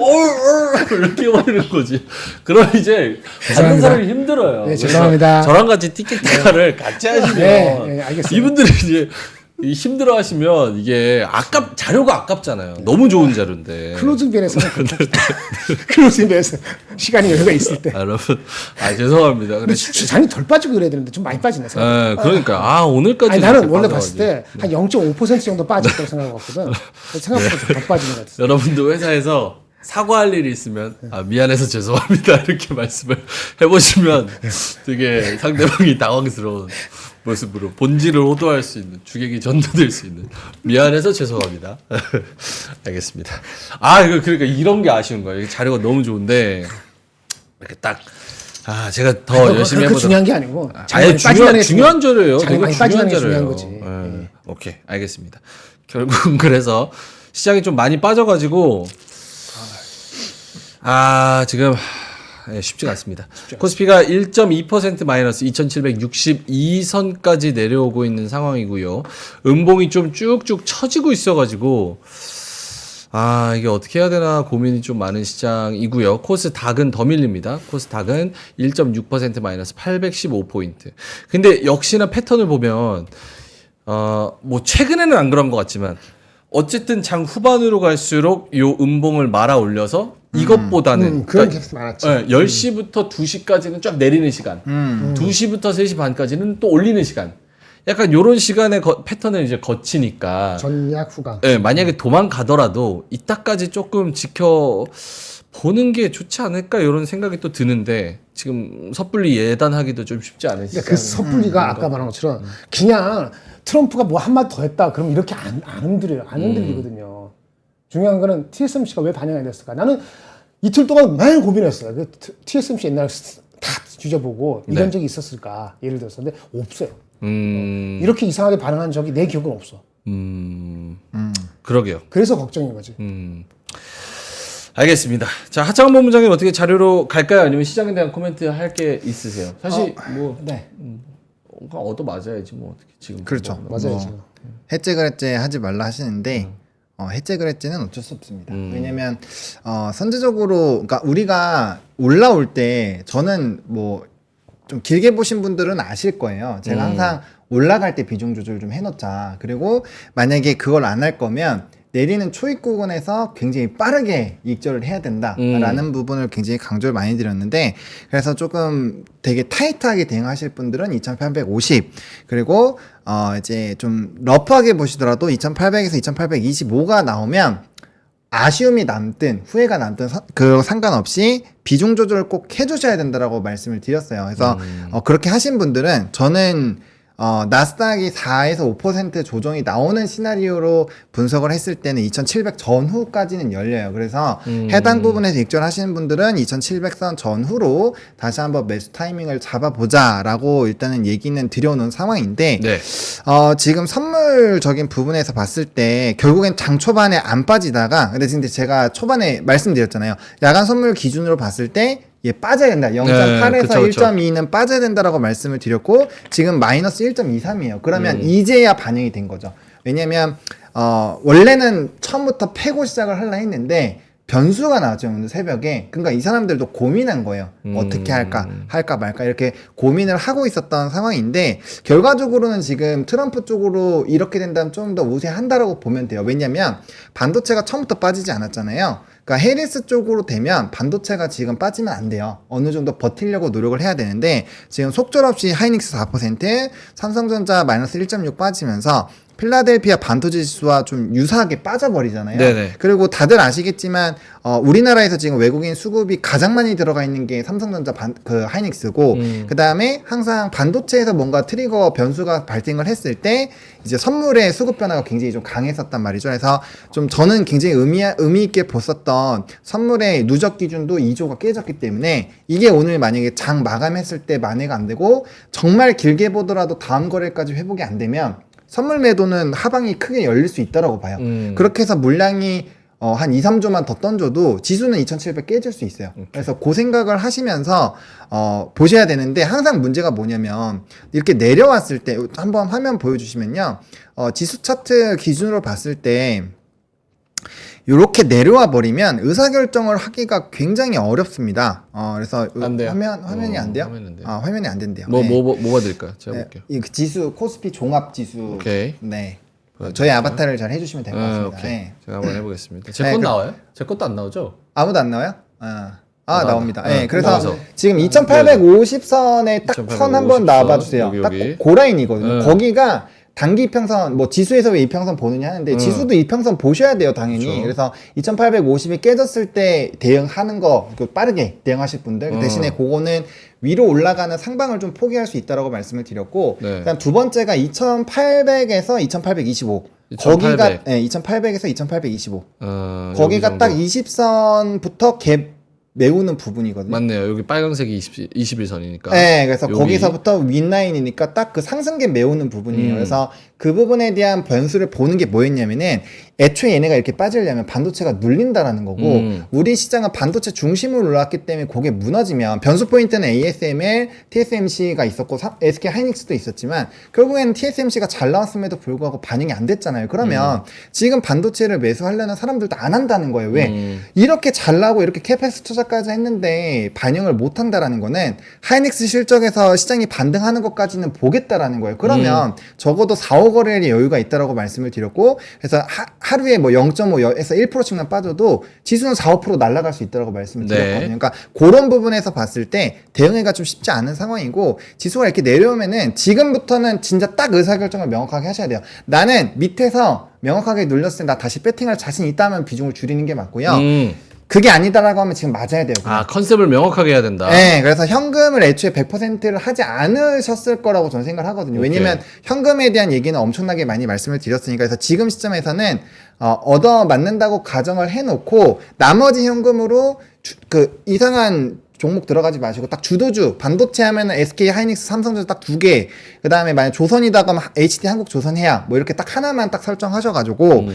이렇게 버리는 거지. 그럼 이제 받는 사람이 힘들어요. 네, 그래서 죄송합니다. 저랑 같이 티켓타카를 같이 하시면 네, 알겠습니다. 이분들이 이제 힘들어 하시면 이게 자료가 아깝잖아요. 너무 좋은 자료인데. 클로징벨에서는 클로징벨에서 시간이 여유가 있을 때. 여러분, 죄송합니다. 근데 잔이 덜 빠지고 그래야 되는데 좀 많이 빠지네. 네, 그러니까 오늘까지 아니, 나는 원래 봤을 때 한 0.5% 정도 빠졌다고 생각하거든. 생각보다 좀 더 빠지는 것 같았어. 여러분도 회사에서 사과할 일이 있으면 미안해서 죄송합니다 이렇게 말씀을 해보시면 되게 상대방이 당황스러운 모습으로 본질을 호도할 수 있는 주객이 전도될 수 있는 미안해서 죄송합니다. 알겠습니다. 이거 그러니까 이런 게 아쉬운 거예요. 이 자료가 너무 좋은데 이렇게 딱 제가 더 열심히 해보도록. 중요한 게 아니고. 중요한 자료예요. 장이 많이 빠지는 게 중요한 거지. 네. 오케이, 알겠습니다. 결국은 그래서 시장이 좀 많이 빠져가지고 지금 쉽지가 않습니다. 코스피가 1.2% 마이너스 2762선까지 내려오고 있는 상황이고요. 음봉이 좀 쭉쭉 처지고 있어가지고 이게 어떻게 해야 되나 고민이 좀 많은 시장이고요. 코스닥은 더 밀립니다. 코스닥은 1.6% 마이너스 815포인트. 근데 역시나 패턴을 보면 뭐 최근에는 안 그런 것 같지만 어쨌든 장 후반으로 갈수록 요 음봉을 말아 올려서 이것보다는 그런 케이스 많았지. 10시부터 2시까지는 쫙 내리는 시간, 2시부터 3시 반까지는 또 올리는 시간. 약간 요런 시간의 패턴을 이제 거치니까 전략 후강. 만약에 도망가더라도 이따까지 조금 지켜보는 게 좋지 않을까 이런 생각이 또 드는데 지금 섣불리 예단하기도 좀 쉽지 않은 시간. 그 섣불리가 아까 말한 것처럼 그냥 트럼프가 뭐 한마디 더 했다 그러면 이렇게 안 흔들려요. 안 흔들리거든요. 중요한 거는 TSMC가 왜 반영이 안 됐을까? 나는 이틀 동안 많이 고민했어요. TSMC 옛날에 다 뒤져보고 이런 적이 있었을까? 예를 들어서. 근데 없어요. 이렇게 이상하게 반응한 적이 내 기억은 없어. 그러게요. 그래서 걱정인 거지. 알겠습니다. 자, 하창원 본부장님 어떻게 자료로 갈까요? 아니면 시장에 대한 코멘트 할 게 있으세요? 사실 네. 얻어 맞아야지 뭐 어떻게 지금. 그렇죠. 맞아요, 지금. 해제 거래제 하지 말라 하시는데 해제 거래제는 어쩔 수 없습니다. 왜냐면 선제적으로 그러니까 우리가 올라올 때 저는 뭐 좀 길게 보신 분들은 아실 거예요. 제가 항상 올라갈 때 비중 조절 좀 해놓자. 그리고 만약에 그걸 안 할 거면 내리는 초입 구간에서 굉장히 빠르게 익절을 해야 된다라는 부분을 굉장히 강조를 많이 드렸는데 그래서 조금 되게 타이트하게 대응하실 분들은 2850 그리고 이제 좀 러프하게 보시더라도 2800에서 2825가 나오면 아쉬움이 남든 후회가 남든 그 상관없이 비중 조절을 꼭 해주셔야 된다라고 말씀을 드렸어요. 그래서 그렇게 하신 분들은 저는 나스닥이 4에서 5% 조정이 나오는 시나리오로 분석을 했을 때는 2700 전후까지는 열려요. 그래서 해당 부분에서 익절하시는 분들은 2700선 전후로 다시 한번 매수 타이밍을 잡아보자라고 일단은 얘기는 드려놓은 상황인데 네. 지금 선물적인 부분에서 봤을 때 결국엔 장 초반에 안 빠지다가 근데 지금 제가 초반에 말씀드렸잖아요. 야간 선물 기준으로 봤을 때 빠져야 된다. 0.8에서 1.2는 빠져야 된다라고 말씀을 드렸고 지금 마이너스 1.23이에요. 그러면 이제야 반영이 된 거죠. 왜냐면 원래는 처음부터 패고 시작을 하려 했는데 변수가 나왔죠. 오늘 새벽에. 그러니까 이 사람들도 고민한 거예요. 어떻게 할까 말까 이렇게 고민을 하고 있었던 상황인데 결과적으로는 지금 트럼프 쪽으로 이렇게 된다면 좀 더 우세한다라고 보면 돼요. 왜냐면 반도체가 처음부터 빠지지 않았잖아요. 그러니까 해리스 쪽으로 되면 반도체가 지금 빠지면 안 돼요. 어느 정도 버티려고 노력을 해야 되는데 지금 속절없이 하이닉스 4%, 삼성전자 마이너스 1.6 빠지면서 필라델피아 반도체 지수와 좀 유사하게 빠져버리잖아요. 네네. 그리고 다들 아시겠지만 우리나라에서 지금 외국인 수급이 가장 많이 들어가 있는 게 삼성전자 하이닉스고 그 다음에 항상 반도체에서 뭔가 트리거 변수가 발생을 했을 때 이제 선물의 수급 변화가 굉장히 좀 강했었단 말이죠. 그래서 좀 저는 굉장히 의미 있게 봤었던 선물의 누적 기준도 2조가 깨졌기 때문에 이게 오늘 만약에 장 마감했을 때 만회가 안 되고 정말 길게 보더라도 다음 거래까지 회복이 안 되면 선물 매도는 하방이 크게 열릴 수 있다라고 봐요. 그렇게 해서 물량이 한 2, 3조만 더 던져도 지수는 2700 깨질 수 있어요. 그래서 그 생각을 하시면서 보셔야 되는데 항상 문제가 뭐냐면 이렇게 내려왔을 때 한번 화면 보여주시면요. 지수 차트 기준으로 봤을 때 이렇게 내려와 버리면 의사결정을 하기가 굉장히 어렵습니다. 그래서 안 돼요. 화면이 안 돼요? 화면이 안 돼요. 화면이 안 된대요. 뭐가 될까요? 제가 볼게요. 이 지수 코스피 종합 지수. 오케이. 네. 저희 아바타를 잘 해주시면 될 것 같습니다. 오케이. 네. 제가 한번 해보겠습니다. 제 네, 것 그럼- 나와요? 제 것도 안 나오죠? 아무도 안 나와요? 나옵니다. 네, 네, 그래서 나와서. 지금 2850선에 딱 선 2850 한번 나와봐 주세요. 여기, 딱 여기. 고라인이거든요. 네. 거기가 단기 이평선, 뭐 지수에서 왜 이평선 보느냐 하는데 지수도 이평선 보셔야 돼요, 당연히. 그렇죠. 그래서 2850이 깨졌을 때 대응하는 거, 빠르게 대응하실 분들. 대신에 그거는 위로 올라가는 상방을 좀 포기할 수 있다라고 말씀을 드렸고, 네. 그다음 두 번째가 2800에서 2825. 2800. 거기가 2800에서 2825. 여기 거기가 정도. 딱 20선부터 갭 메우는 부분이거든요. 맞네요. 여기 빨간색이 21선이니까. 네, 그래서 여기. 거기서부터 윗라인이니까 딱 그 상승계 메우는 부분이에요. 그래서 그 부분에 대한 변수를 보는 게 뭐였냐면은 애초에 얘네가 이렇게 빠지려면 반도체가 눌린다라는 거고 우리 시장은 반도체 중심으로 올라왔기 때문에 그게 무너지면 변수 포인트는 ASML, TSMC가 있었고 SK 하이닉스도 있었지만 결국에는 TSMC가 잘 나왔음에도 불구하고 반영이 안 됐잖아요. 그러면 지금 반도체를 매수하려는 사람들도 안 한다는 거예요. 왜? 이렇게 잘 나오고 이렇게 캐패스 투자까지 했는데 반영을 못 한다라는 거는 하이닉스 실적에서 시장이 반등하는 것까지는 보겠다라는 거예요. 그러면 적어도 4, 5거래일의 여유가 있다라고 말씀을 드렸고 그래서 하루에 뭐 0.5에서 1%씩만 빠져도 지수는 4, 5% 날아갈 수 있다라고 말씀을 네. 드렸거든요. 그러니까 그런 부분에서 봤을 때 대응하기가 좀 쉽지 않은 상황이고 지수가 이렇게 내려오면은 지금부터는 진짜 딱 의사결정을 명확하게 하셔야 돼요. 나는 밑에서 명확하게 눌렸을 때 나 다시 배팅할 자신 있다면 비중을 줄이는 게 맞고요. 그게 아니다라고 하면 지금 맞아야 돼요. 그냥. 컨셉을 명확하게 해야 된다. 네, 그래서 현금을 애초에 100%를 하지 않으셨을 거라고 저는 생각을 하거든요. 왜냐면 현금에 대한 얘기는 엄청나게 많이 말씀을 드렸으니까. 그래서 지금 시점에서는 얻어 맞는다고 가정을 해놓고 나머지 현금으로 그 이상한 종목 들어가지 마시고 딱 주도주 반도체 하면은 SK 하이닉스 삼성전자 딱 2개 그 다음에 만약 조선이다 그러면 HD 한국조선해양 뭐 이렇게 딱 하나만 딱 설정하셔가지고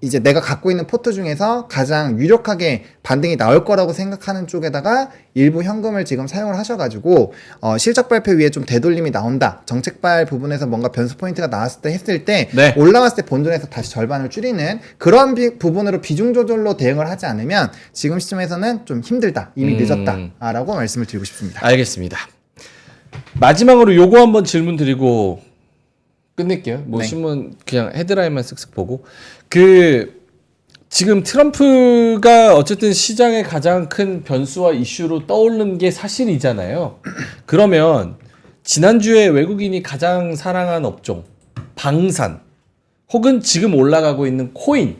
이제 내가 갖고 있는 포트 중에서 가장 유력하게 반등이 나올 거라고 생각하는 쪽에다가 일부 현금을 지금 사용을 하셔가지고 실적 발표 위에 좀 되돌림이 나온다 정책발 부분에서 뭔가 변수 포인트가 나왔을 때 했을 때 네. 올라왔을 때 본전에서 다시 절반을 줄이는 그런 부분으로 비중 조절로 대응을 하지 않으면 지금 시점에서는 좀 힘들다 이미 늦었다 라고 말씀을 드리고 싶습니다. 알겠습니다. 마지막으로 요거 한번 질문 드리고 끝낼게요. 뭐 네. 신문 그냥 헤드라인만 쓱쓱 보고 지금 트럼프가 어쨌든 시장의 가장 큰 변수와 이슈로 떠오르는 게 사실이잖아요. 그러면 지난주에 외국인이 가장 사랑한 업종 방산 혹은 지금 올라가고 있는 코인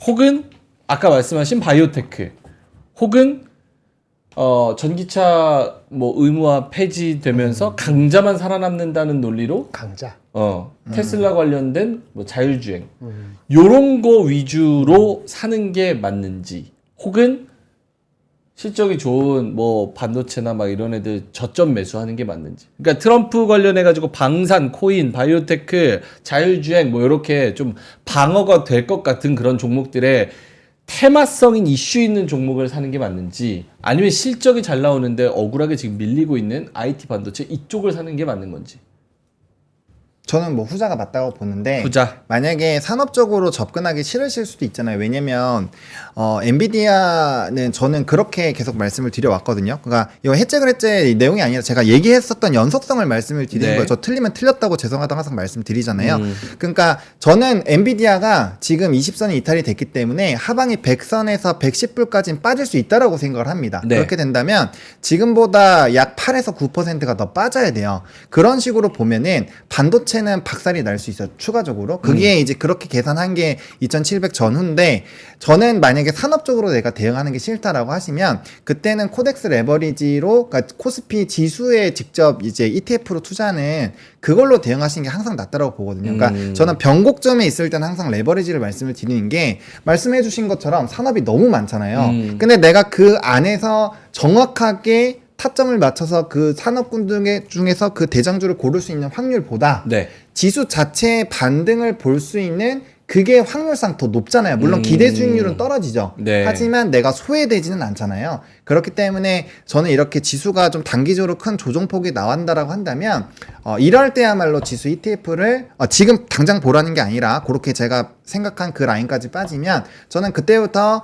혹은 아까 말씀하신 바이오테크 혹은 전기차 뭐 의무화 폐지되면서 강자만 살아남는다는 논리로 강자. 테슬라 관련된 뭐 자율주행 요런 거 위주로 사는 게 맞는지 혹은 실적이 좋은 뭐 반도체나 막 이런 애들 저점 매수하는 게 맞는지. 그러니까 트럼프 관련해 가지고 방산, 코인, 바이오테크, 자율주행 뭐 이렇게 좀 방어가 될 것 같은 그런 종목들의 테마성인 이슈 있는 종목을 사는 게 맞는지 아니면 실적이 잘 나오는데 억울하게 지금 밀리고 있는 IT 반도체 이쪽을 사는 게 맞는 건지. 저는 뭐 후자가 맞다고 보는데 후자. 만약에 산업적으로 접근하기 싫으실 수도 있잖아요. 왜냐면 엔비디아는 저는 그렇게 계속 말씀을 드려왔거든요. 그러니까 이거 해체 그랬제 내용이 아니라 제가 얘기했었던 연속성을 말씀을 드리는 네. 거예요. 저 틀리면 틀렸다고 죄송하다고 항상 말씀드리잖아요. 그러니까 저는 엔비디아가 지금 20선이 이탈이 됐기 때문에 하방이 100선에서 110불까지는 빠질 수 있다라고 생각을 합니다. 네. 그렇게 된다면 지금보다 약 8에서 9%가 더 빠져야 돼요. 그런 식으로 보면은 반도체는 박살이 날 수 있어요. 추가적으로. 그게 이제 그렇게 계산한 게 2700 전후인데 저는 만약에 산업적으로 내가 대응하는 게 싫다라고 하시면 그때는 코덱스 레버리지로 그러니까 코스피 지수에 직접 이제 ETF로 투자하는 그걸로 대응하시는 게 항상 낫다라고 보거든요. 그러니까 저는 변곡점에 있을 때는 항상 레버리지를 말씀을 드리는 게 말씀해 주신 것처럼 산업이 너무 많잖아요. 근데 내가 그 안에서 정확하게 타점을 맞춰서 그 산업군 중에서 그 대장주를 고를 수 있는 확률보다 네. 지수 자체의 반등을 볼 수 있는 그게 확률상 더 높잖아요. 물론 기대 수익률은 떨어지죠. 네. 하지만 내가 소외되지는 않잖아요. 그렇기 때문에 저는 이렇게 지수가 좀 단기적으로 큰 조정폭이 나온다라고 한다면 이럴 때야말로 지수 ETF를 지금 당장 보라는 게 아니라 그렇게 제가 생각한 그 라인까지 빠지면 저는 그때부터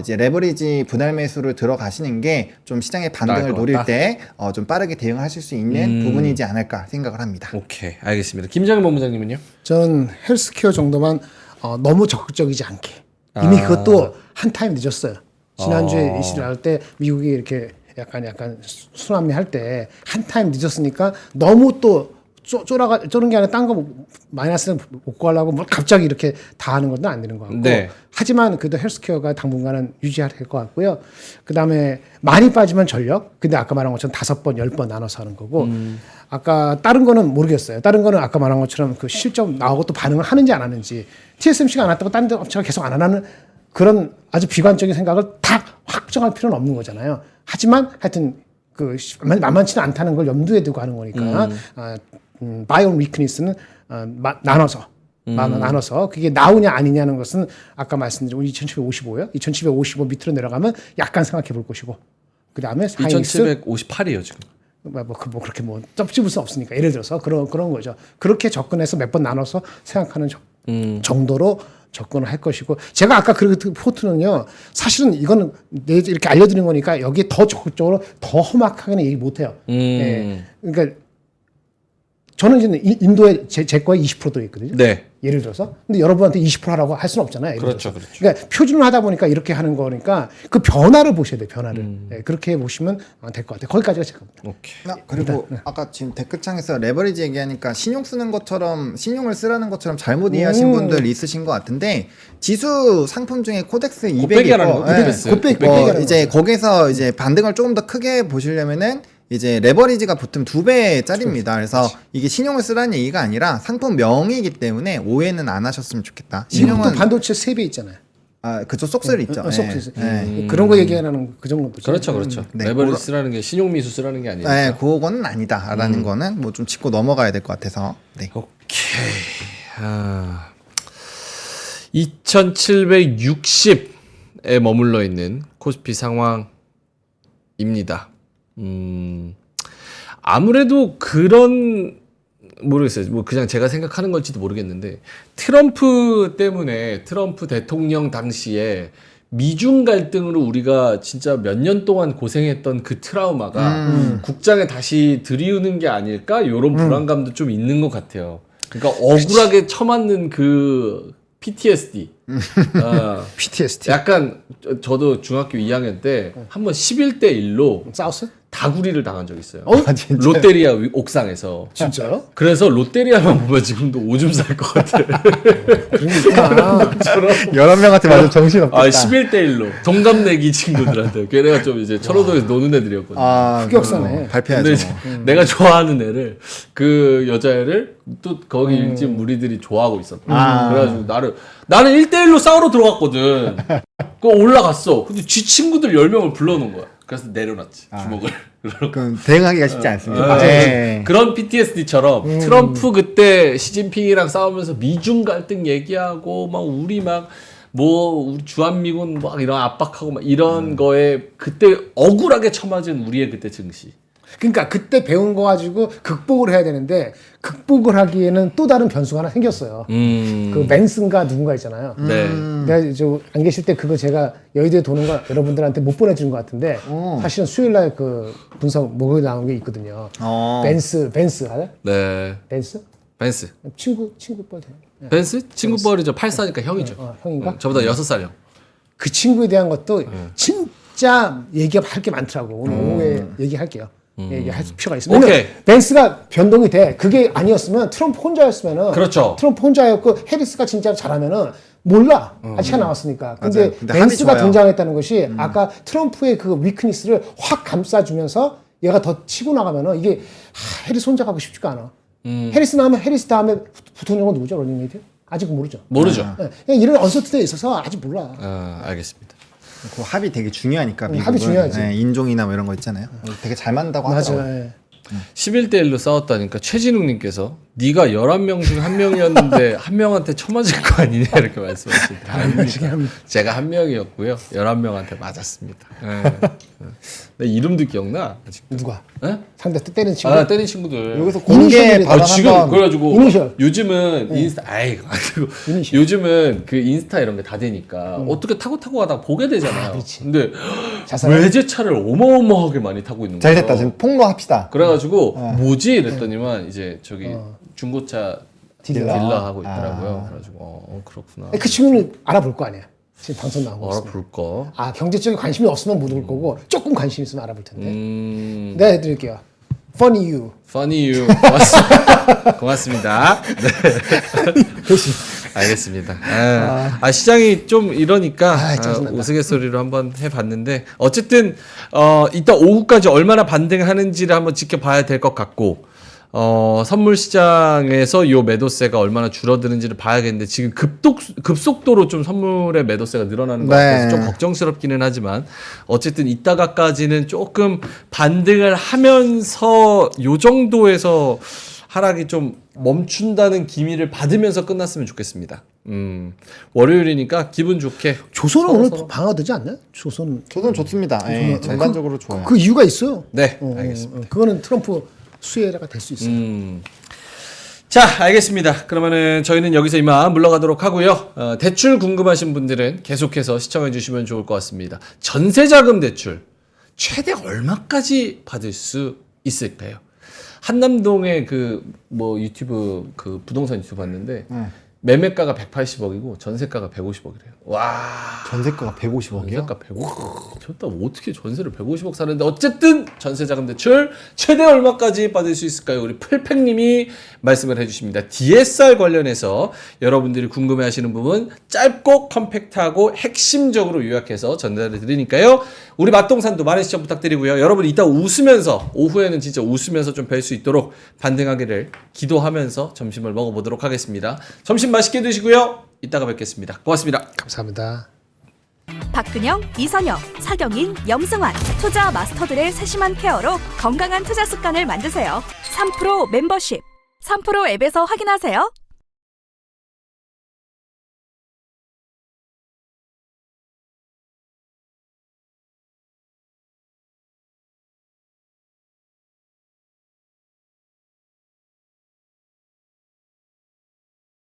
이제 레버리지 분할 매수를 들어가시는 게 좀 시장의 반등을 나을 것 노릴 같다. 때 좀 빠르게 대응하실 수 있는 부분이지 않을까 생각을 합니다. 오케이, 알겠습니다. 김정일 본부장님은요? 저는 헬스케어 정도만 너무 적극적이지 않게 이미 그것도 한 타임 늦었어요. 지난주에 이슈를 나올 때 미국이 이렇게 약간 순환미 할 때 한 타임 늦었으니까 너무 또 쪼는 게 아니라 딴 거 마이너스는 먹고 하려고 뭐 갑자기 이렇게 다 하는 것도 안 되는 것 같고 네. 하지만 그래도 헬스케어가 당분간은 유지해야 될 것 같고요. 그 다음에 많이 빠지면 전력. 근데 아까 말한 것처럼 5번, 10번 나눠서 하는 거고 아까 다른 거는 모르겠어요. 다른 거는 아까 말한 것처럼 그 실적 나오고 또 반응을 하는지 안 하는지 TSMC가 안 왔다고 다른 데 업체가 계속 안 하는 그런 아주 비관적인 생각을 다 확정할 필요는 없는 거잖아요. 하지만 하여튼 그 만만치는 않다는 걸 염두에 두고 하는 거니까 바이온 위크니스는 나눠서 나눠서 그게 나오냐 아니냐는 것은 아까 말씀드린 2755요. 2755 밑으로 내려가면 약간 생각해 볼 것이고 그 다음에 2758이에요 지금. 그렇게 쩝집을 수 없으니까 예를 들어서 그런 거죠. 그렇게 접근해서 몇 번 나눠서 생각하는 정도로 접근을 할 것이고 제가 아까 그 포트는요 사실은 이거는 이렇게 알려드린 거니까 여기에 더 적극적으로 더 험악하게는 얘기 못해요. 예. 그러니까 저는 이제 인도에 제 거에 20% 들어있거든요. 네. 예를 들어서. 근데 여러분한테 20% 하라고 할 수는 없잖아요. 예를 그렇죠, 들어서. 그렇죠. 그러니까 표준을 하다 보니까 이렇게 하는 거니까 그 변화를 보셔야 돼요. 변화를. 예, 그렇게 보시면 될 것 같아요. 거기까지가 제 겁니다. 오케이. 그리고 아까 지금 댓글창에서 레버리지 얘기하니까 신용을 쓰라는 것처럼 잘못 이해하신 분들 있으신 것 같은데 지수 상품 중에 코덱스 200이 곱빼기라는 거, 곱빼기. 이제 거기서 이제 반등을 조금 더 크게 보시려면은 이제 레버리지가 보통 2배짜리입니다. 그래서 이게 신용을 쓰라는 얘기가 아니라 상품명이기 때문에 오해는 안 하셨으면 좋겠다. 미국도 신용은 반도체 3배 있잖아요. 그쪽 속설이 있죠. 속설이 네. 그런 거 얘기하는 그 정도죠. 그렇죠, 그렇죠. 네, 레버리지 쓰라는 게 신용미수 쓰라는 게 아니니까. 네, 그거는 아니다라는 거는 뭐 좀 짚고 넘어가야 될 것 같아서. 네. 오케이. 2760에 머물러 있는 코스피 상황입니다. 아무래도 그런 모르겠어요. 뭐 그냥 제가 생각하는 건지도 모르겠는데 트럼프 때문에 트럼프 대통령 당시에 미중 갈등으로 우리가 진짜 몇 년 동안 고생했던 그 트라우마가 국장에 다시 들이우는 게 아닐까? 이런 불안감도 좀 있는 것 같아요. 그러니까 억울하게 처맞는 그 PTSD. PTSD. 약간 저도 중학교 2학년 때 한번 11대 1로 싸웠어요? 다구리를 당한 적이 있어요. 진짜요? 롯데리아 옥상에서. 진짜요? 그래서 롯데리아만 보면 지금도 오줌 쌀 것 같아. 그런 게 있구나. 여러 명한테 맞으면 정신없겠다. 11대 1로 동갑내기 친구들한테. 걔네가 좀 이제 철호동에서 노는 애들이었거든. 흑역사네. 발표해야죠. 근데 이제 내가 좋아하는 애를 그 여자애를 또 거기 일집 무리들이 좋아하고 있었다. 그래가지고 나는 1대1로 싸우러 들어갔거든. 그 올라갔어. 근데 지 친구들 10명을 불러놓은 거야. 그래서 내려놨지 주먹을. 그럼 대응하기가 쉽지 않습니다. 그런 PTSD처럼 트럼프 그때 시진핑이랑 싸우면서 미중 갈등 얘기하고 막 우리 주한미군 막 이런 압박하고 막 이런 거에 그때 억울하게 처맞은 우리의 그때 증시. 그러니까 그때 배운 거 가지고 극복을 해야 되는데 극복을 하기에는 또 다른 변수가 하나 생겼어요. 그 맨슨가 누군가 있잖아요. 네. 내가 안 계실 때 그거 제가 여의도에 도는 거 여러분들한테 못 보내주는 것 같은데 사실은 수요일날 그 분석 목요일 나온 게 있거든요. 벤스 알아? 네. 벤스? 친구 뻘 돼요. 벤스? 친구 뻘이죠. 84니까 형이죠. 형인가? 저보다 6살 형. 그 친구에 대한 것도 진짜 얘기할 게 많더라고. 오늘 오후에 얘기할게요. 얘기할 필요가 있습니다. 오케이. 벤스가 변동이 돼. 그게 아니었으면 트럼프 혼자였으면은 그렇죠. 트럼프 혼자였고 해리스가 진짜 잘하면은 몰라. 아직 안 나왔으니까. 근데 근데 벤스가 합이 좋아요. 등장했다는 것이 아까 트럼프의 그 위크니스를 확 감싸주면서 얘가 더 치고 나가면은 이게 해리스 혼자 가고 싶지가 않아. 해리스 나오면 해리스 다음에 부통령은 누구죠? 러닝메이트? 아직 모르죠. 모르죠. 네. 이런 언서트에 있어서 아직 몰라. 알겠습니다. 그 합이 되게 중요하니까 미국은. 합이 중요하지. 인종이나 뭐 이런 거 있잖아요. 되게 잘 맞는다고 맞아. 하더라고요. 예. 11대 1로 싸웠다니까 최진웅님께서 네가 11명 중 한 명이었는데 한 명한테 쳐맞을 거 아니냐 이렇게 말씀하시더라고요. 아닙니다. 제가 한 명이었고요. 11명한테 맞았습니다. 내 이름도 기억나? 아직. 누가? 네? 상대 때리는 친구? 아, 때린 친구들. 여기서 공개 이니셜이 발언 지금 한번 그래가지고 이니셜. 요즘은 인스타 이니셜. 요즘은 그 인스타 이런 게 다 되니까 어떻게 타고 가다가 보게 되잖아요. 그렇지. 근데 자살하는? 외제차를 어마어마하게 많이 타고 있는 거예요. 잘됐다. 지금 폭로합시다. 그래가지고 뭐지 이랬더니만 이제 저기 중고차 딜러. 딜러 하고 있더라고요. 그래가지고 그렇구나. 그 친구는 알아볼 거 아니야. 지금 방송 나오고 있으면. 알아볼까? 아 경제적인 관심이 없으면 못 올 거고 조금 관심 있으면 알아볼 텐데. 내가 해드릴게요. Funny you. Funny you. 고맙습니다. 고맙습니다. 네. 알겠습니다. 시장이 좀 이러니까 짜증난다. 우스갯소리로 한번 해봤는데 어쨌든 이따 오후까지 얼마나 반등하는지를 한번 지켜봐야 될 것 같고 선물 시장에서 이 매도세가 얼마나 줄어드는지를 봐야겠는데 지금 급속도로 좀 선물의 매도세가 늘어나는 것 같아서 좀 걱정스럽기는 하지만 어쨌든 이따가까지는 조금 반등을 하면서 요 정도에서 하락이 좀 멈춘다는 기미를 받으면서 끝났으면 좋겠습니다. 월요일이니까 기분 좋게 조선은 오늘 서로. 방어되지 않나요? 조선. 저는 좋습니다. 예, 전반적으로 좋아요. 그 이유가 있어요. 네, 알겠습니다. 그거는 트럼프 수혜가 될 수 있어요. 자, 알겠습니다. 그러면은 저희는 여기서 이만 물러가도록 하고요. 대출 궁금하신 분들은 계속해서 시청해 주시면 좋을 것 같습니다. 전세자금 대출 최대 얼마까지 받을 수 있을까요? 한남동의 유튜브 부동산 유튜브 봤는데 매매가가 180억이고 전세가가 150억이래요. 와. 전세가가 150억이요? 전세가 150억. 저다 어떻게 전세를 150억 사는데 어쨌든 전세자금 대출 최대 얼마까지 받을 수 있을까요? 우리 풀팩님이 말씀을 해주십니다. DSR 관련해서 여러분들이 궁금해하시는 부분 짧고 컴팩트하고 핵심적으로 요약해서 전달해 드리니까요. 우리 맛동산도 많은 시청 부탁드리고요. 여러분 이따 웃으면서 오후에는 진짜 웃으면서 좀 뵐 수 있도록 반등하기를 기도하면서 점심을 먹어보도록 하겠습니다. 점심 맛있게 드시고요. 이따가 뵙겠습니다. 고맙습니다. 감사합니다. 박근영, 이선영, 사경인, 염승환 투자 마스터들의 세심한 케어로 건강한 투자 습관을 만드세요. 3프로 멤버십 3프로 앱에서 확인하세요.